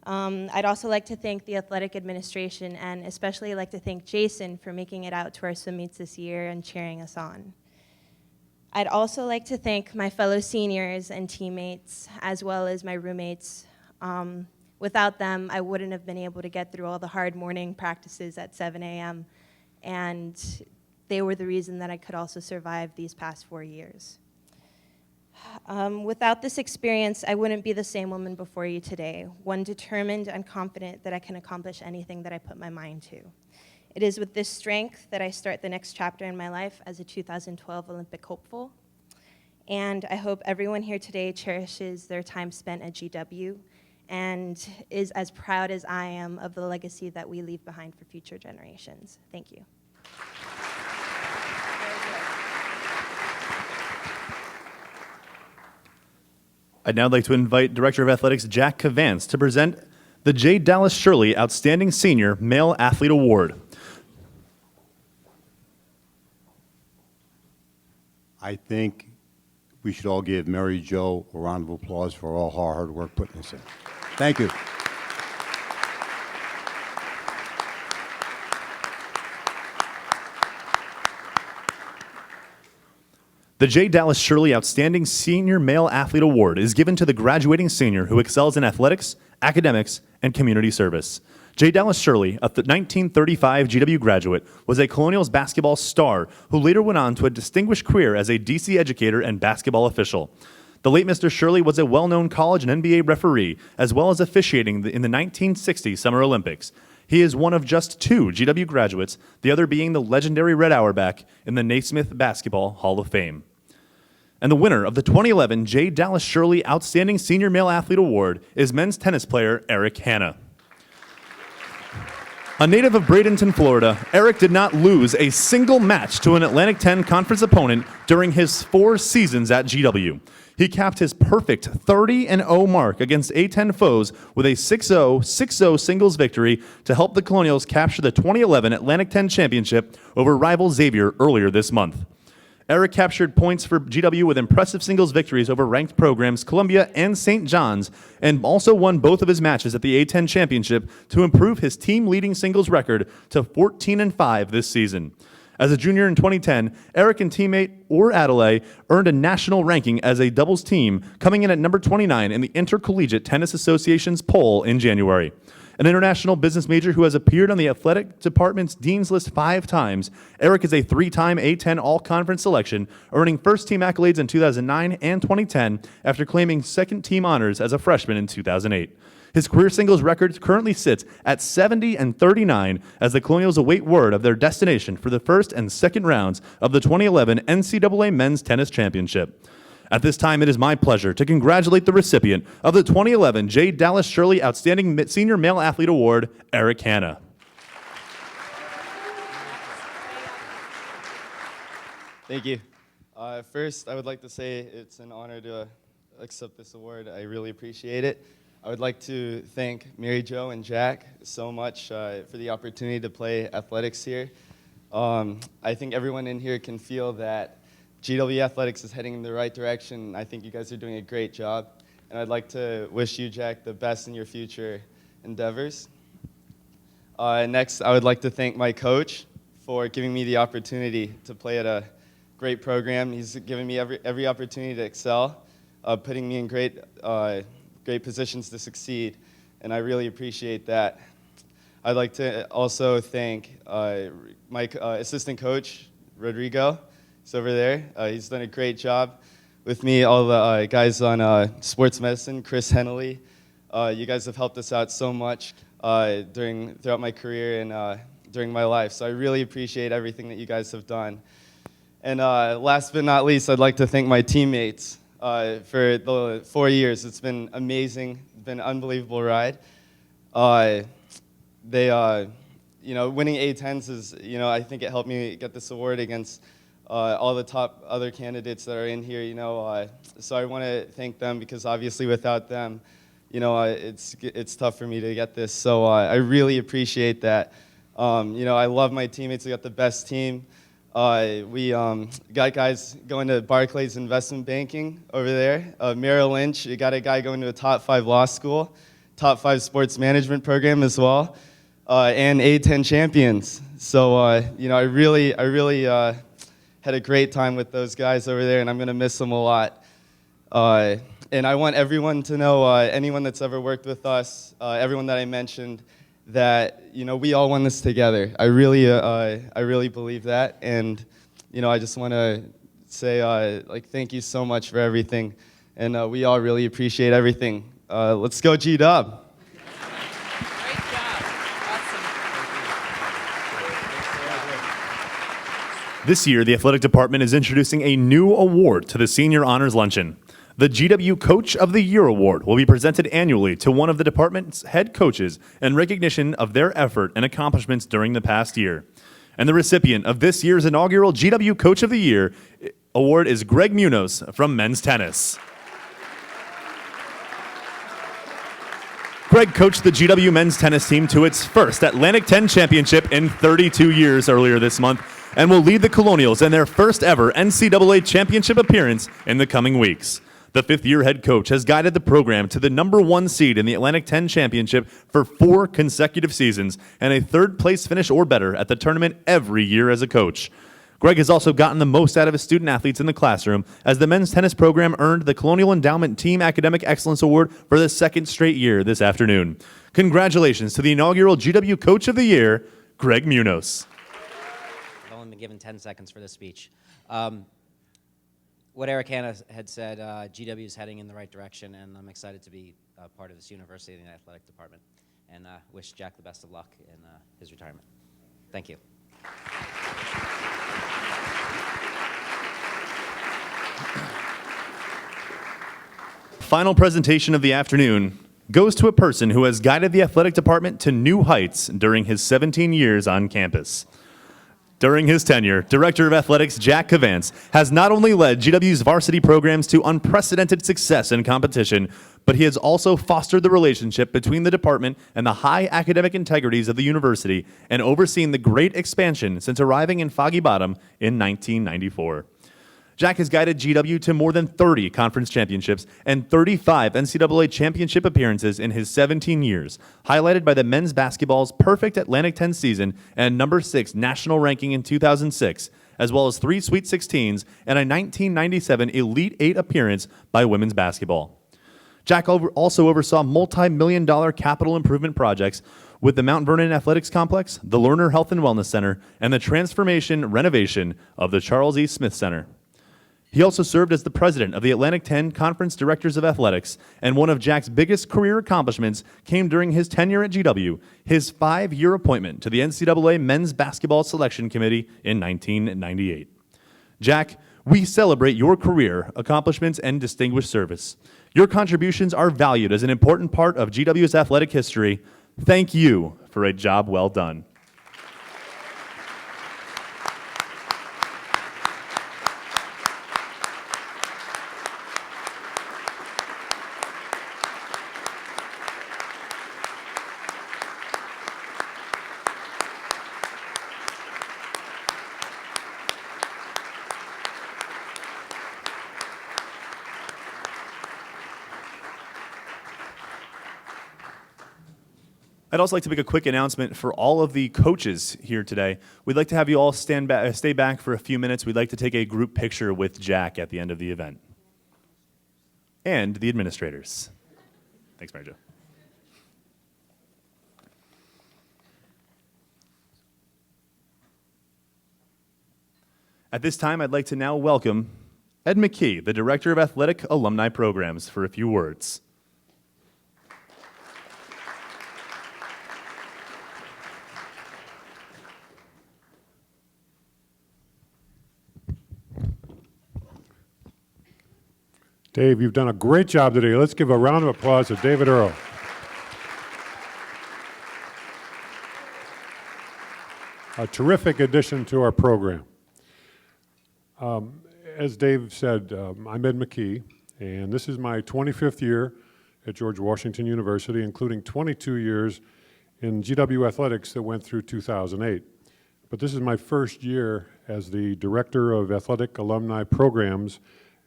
I'd also like to thank the athletic administration and especially like to thank Jason for making it out to our swim meets this year and cheering us on. I'd also like to thank my fellow seniors and teammates as well as my roommates. Without them, I wouldn't have been able to get through all the hard morning practices at 7 a.m. and they were the reason that I could also survive these past 4 years. Without this experience, I wouldn't be the same woman before you today, one determined and confident that I can accomplish anything that I put my mind to. It is with this strength that I start the next chapter in my life as a 2012 Olympic hopeful. And I hope everyone here today cherishes their time spent at GW and is as proud as I am of the legacy that we leave behind for future generations. Thank you. I'd now like to invite Director of Athletics Jack Kvancz to present the J. Dallas Shirley Outstanding Senior Male Athlete Award. I think we should all give Mary Jo a round of applause for all her hard work putting this in. Thank you. The J. Dallas Shirley Outstanding Senior Male Athlete Award is given to the graduating senior who excels in athletics, academics, and community service. J. Dallas Shirley, a 1935 GW graduate, was a Colonials basketball star who later went on to a distinguished career as a DC educator and basketball official. The late Mr. Shirley was a well-known college and NBA referee, as well as officiating in the 1960 Summer Olympics. He is one of just 2 GW graduates, the other being the legendary Red Auerbach in the Naismith Basketball Hall of Fame. And the winner of the 2011 J. Dallas Shirley Outstanding Senior Male Athlete Award is men's tennis player Erik Hannah. A native of Bradenton, Florida, Erik did not lose a single match to an Atlantic 10 conference opponent during his 4 seasons at GW. He capped his perfect 30-0 mark against A10 foes with a 6-0, 6-0 singles victory to help the Colonials capture the 2011 Atlantic 10 championship over rival Xavier earlier this month. Erik captured points for GW with impressive singles victories over ranked programs Columbia and St. John's, and also won both of his matches at the A10 championship to improve his team-leading singles record to 14-5 this season. As a junior in 2010, Erik and teammate Adelaide earned a national ranking as a doubles team, coming in at number 29 in the Intercollegiate Tennis Association's poll in January. An international business major who has appeared on the athletic department's dean's list 5 times, Erik is a 3-time A10 all-conference selection, earning first-team accolades in 2009 and 2010 after claiming second-team honors as a freshman in 2008. His career singles record currently sits at 70-39 as the Colonials await word of their destination for the first and second rounds of the 2011 NCAA Men's Tennis Championship. At this time, it is my pleasure to congratulate the recipient of the 2011 J. Dallas Shirley Outstanding Senior Male Athlete Award, Erik Hannah. Thank you. First, I would like to say it's an honor to accept this award. I really appreciate it. I would like to thank Mary Jo and Jack so much for the opportunity to play athletics here. I think everyone in here can feel that GW Athletics is heading in the right direction. I think you guys are doing a great job. And I'd like to wish you, Jack, the best in your future endeavors. Next, I would like to thank my coach for giving me the opportunity to play at a great program. He's given me every opportunity to excel, putting me in great positions to succeed, and I really appreciate that. I'd like to also thank my assistant coach, Rodrigo. He's over there. He's done a great job with me. All the guys on sports medicine, Chris Hennelly. You guys have helped us out so much throughout my career and during my life, so I really appreciate everything that you guys have done. And last but not least, I'd like to thank my teammates for the 4 years. It's been amazing. It's been an unbelievable ride. Winning A10s is, I think it helped me get this award against all the top other candidates that are in here, so I want to thank them because obviously without them, it's tough for me to get this. So I really appreciate that. I love my teammates. We got the best team. We got guys going to Barclays Investment Banking over there. Merrill Lynch, you got a guy going to a top 5 law school, top 5 sports management program as well, and A10 champions. So, I really had a great time with those guys over there, and I'm going to miss them a lot. And I want everyone to know, anyone that's ever worked with us, everyone that I mentioned, that we all won this together. I really believe that, and I just want to say thank you so much for everything, and we all really appreciate everything. Let's go G-Dub. This year, the athletic department is introducing a new award to the Senior Honors Luncheon. The GW Coach of the Year Award will be presented annually to one of the department's head coaches in recognition of their effort and accomplishments during the past year. And the recipient of this year's inaugural GW Coach of the Year Award is Greg Munoz from men's tennis. Greg coached the GW men's tennis team to its first Atlantic 10 championship in 32 years earlier this month, and will lead the Colonials in their first ever NCAA championship appearance in the coming weeks. The 5th-year head coach has guided the program to the #1 seed in the Atlantic 10 championship for 4 consecutive seasons and a 3rd-place finish or better at the tournament every year as a coach. Greg has also gotten the most out of his student athletes in the classroom, as the men's tennis program earned the Colonial Endowment Team Academic Excellence Award for the 2nd straight year this afternoon. Congratulations to the inaugural GW Coach of the Year, Greg Munoz. I've only been given 10 seconds for this speech. what Erik Hannah had said, GW is heading in the right direction, and I'm excited to be part of this university in the athletic department. And wish Jack the best of luck in his retirement. Thank you. Final presentation of the afternoon goes to a person who has guided the athletic department to new heights during his 17 years on campus. During his tenure, Director of Athletics Jack Kvancz has not only led GW's varsity programs to unprecedented success in competition, but he has also fostered the relationship between the department and the high academic integrities of the university and overseen the great expansion since arriving in Foggy Bottom in 1994. Jack has guided GW to more than 30 conference championships and 35 NCAA championship appearances in his 17 years, highlighted by the men's basketball's perfect Atlantic 10 season and number 6 national ranking in 2006, as well as 3 Sweet 16s and a 1997 Elite 8 appearance by women's basketball. Jack also oversaw multi-million-dollar capital improvement projects with the Mount Vernon Athletics Complex, the Lerner Health and Wellness Center, and the transformation renovation of the Charles E. Smith Center. He also served as the president of the Atlantic 10 Conference Directors of Athletics, and one of Jack's biggest career accomplishments came during his tenure at GW, his 5-year appointment to the NCAA Men's Basketball Selection Committee in 1998. Jack, we celebrate your career, accomplishments, and distinguished service. Your contributions are valued as an important part of GW's athletic history. Thank you for a job well done. I'd also like to make a quick announcement for all of the coaches here today. We'd like to have you all stay back for a few minutes. We'd like to take a group picture with Jack at the end of the event. And the administrators. Thanks, Mary Jo. At this time, I'd like to now welcome Ed McKee, the Director of Athletic Alumni Programs, for a few words. Dave, you've done a great job today. Let's give a round of applause to David Earle. A terrific addition to our program. As Dave said, I'm Ed McKee, and this is my 25th year at George Washington University, including 22 years in GW Athletics that went through 2008. But this is my first year as the Director of Athletic Alumni Programs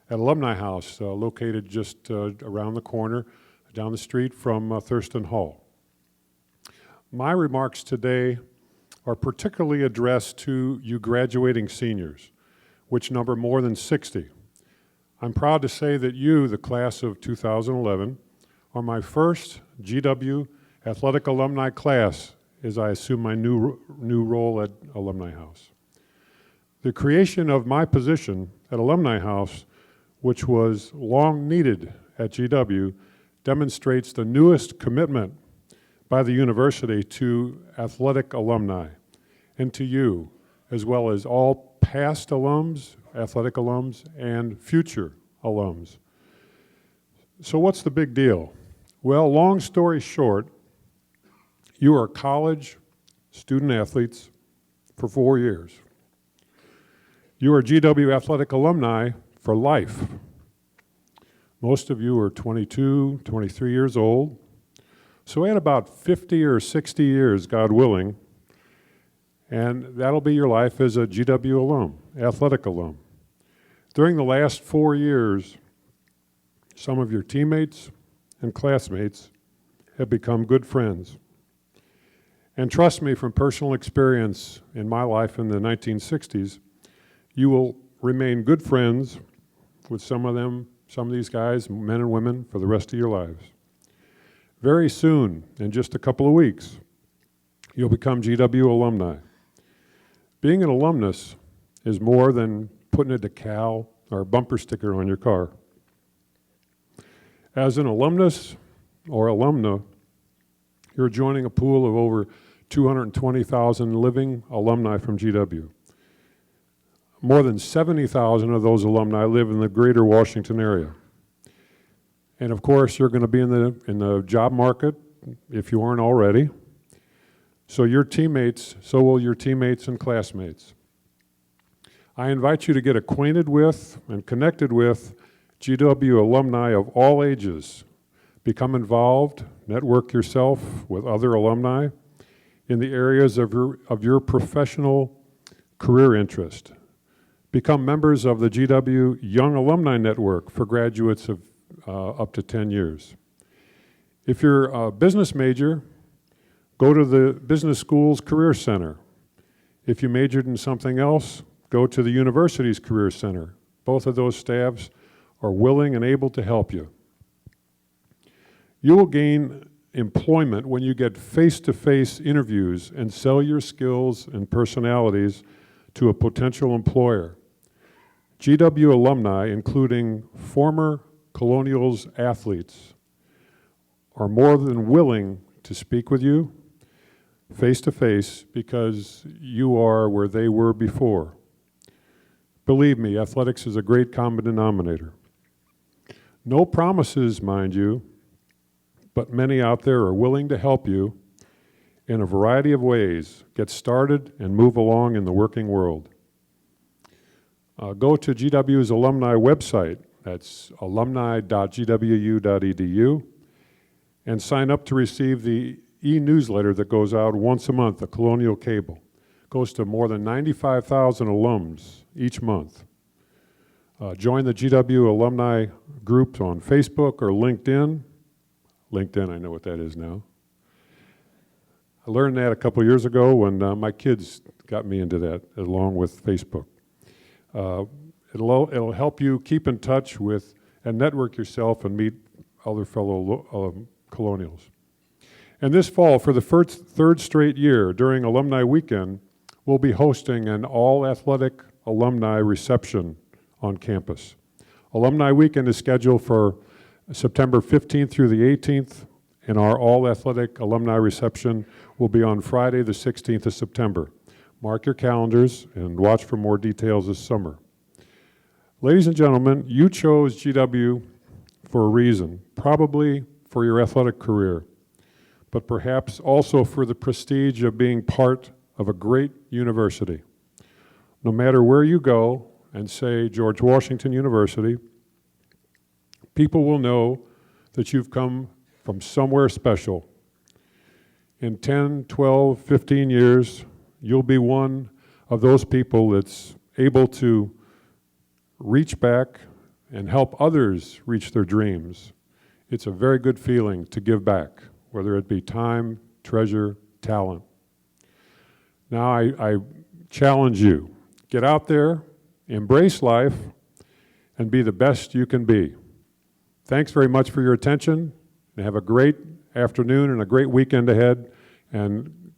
at Alumni House, located just around the corner, down the street from Thurston Hall. My remarks today are particularly addressed to you graduating seniors, which number more than 60. I'm proud to say that you, the class of 2011, are my first GW Athletic Alumni class as I assume my new role at Alumni House. The creation of my position at Alumni House, which was long needed at GW, demonstrates the newest commitment by the university to athletic alumni and to you, as well as all past alums, athletic alums, and future alums. So what's the big deal? Well, long story short, you are college student athletes for 4 years. You are GW athletic alumni for life. Most of you are 22, 23 years old. So add about 50 or 60 years, God willing, and that'll be your life as a GW alum, athletic alum. During the last 4 years, some of your teammates and classmates have become good friends. And trust me, from personal experience in my life in the 1960s, you will remain good friends with some of these guys, men and women, for the rest of your lives. Very soon, in just a couple of weeks, you'll become GW alumni. Being an alumnus is more than putting a decal or bumper sticker on your car. As an alumnus or alumna, you're joining a pool of over 220,000 living alumni from GW. More than 70,000 of those alumni live in the greater Washington area. And of course, you're going to be in the job market if you aren't already. So will your teammates and classmates. I invite you to get acquainted with and connected with GW alumni of all ages. Become involved, network yourself with other alumni in the areas of your professional career interest. Become members of the GW Young Alumni Network for graduates of up to 10 years. If you're a business major, go to the Business School's Career Center. If you majored in something else, go to the university's Career Center. Both of those staffs are willing and able to help you. You will gain employment when you get face-to-face interviews and sell your skills and personalities to a potential employer. GW alumni, including former Colonials athletes, are more than willing to speak with you face-to-face because you are where they were before. Believe me, athletics is a great common denominator. No promises, mind you, but many out there are willing to help you in a variety of ways get started and move along in the working world. Go to GW's alumni website, that's alumni.gwu.edu, and sign up to receive the e-newsletter that goes out once a month, the Colonial Cable. Goes to more than 95,000 alums each month. Join the GW alumni groups on Facebook or LinkedIn. LinkedIn, I know what that is now. I learned that a couple years ago when my kids got me into that, along with Facebook. It'll help you keep in touch with and network yourself and meet other fellow Colonials. And this fall, for the third straight year, during Alumni Weekend, we'll be hosting an all-athletic alumni reception on campus. Alumni Weekend is scheduled for September 15th through the 18th, and our all-athletic alumni reception will be on Friday, the 16th of September. Mark your calendars and watch for more details this summer. Ladies and gentlemen, you chose GW for a reason, probably for your athletic career, but perhaps also for the prestige of being part of a great university. No matter where you go and say George Washington University, people will know that you've come from somewhere special. In 10, 12, 15 years, you'll be one of those people that's able to reach back and help others reach their dreams. It's a very good feeling to give back, whether it be time, treasure, talent. Now I challenge you, get out there, embrace life, and be the best you can be. Thanks very much for your attention, and have a great afternoon and a great weekend ahead, and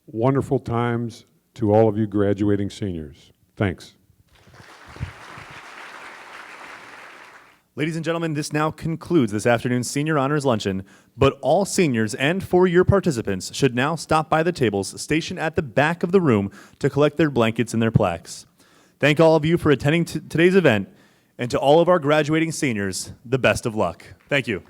wonderful times to all of you graduating seniors. Thanks. Ladies and gentlemen, this now concludes this afternoon's Senior Honors Luncheon, but all seniors and four-year participants should now stop by the tables stationed at the back of the room to collect their blankets and their plaques. Thank all of you for attending today's event, and to all of our graduating seniors, the best of luck. Thank you.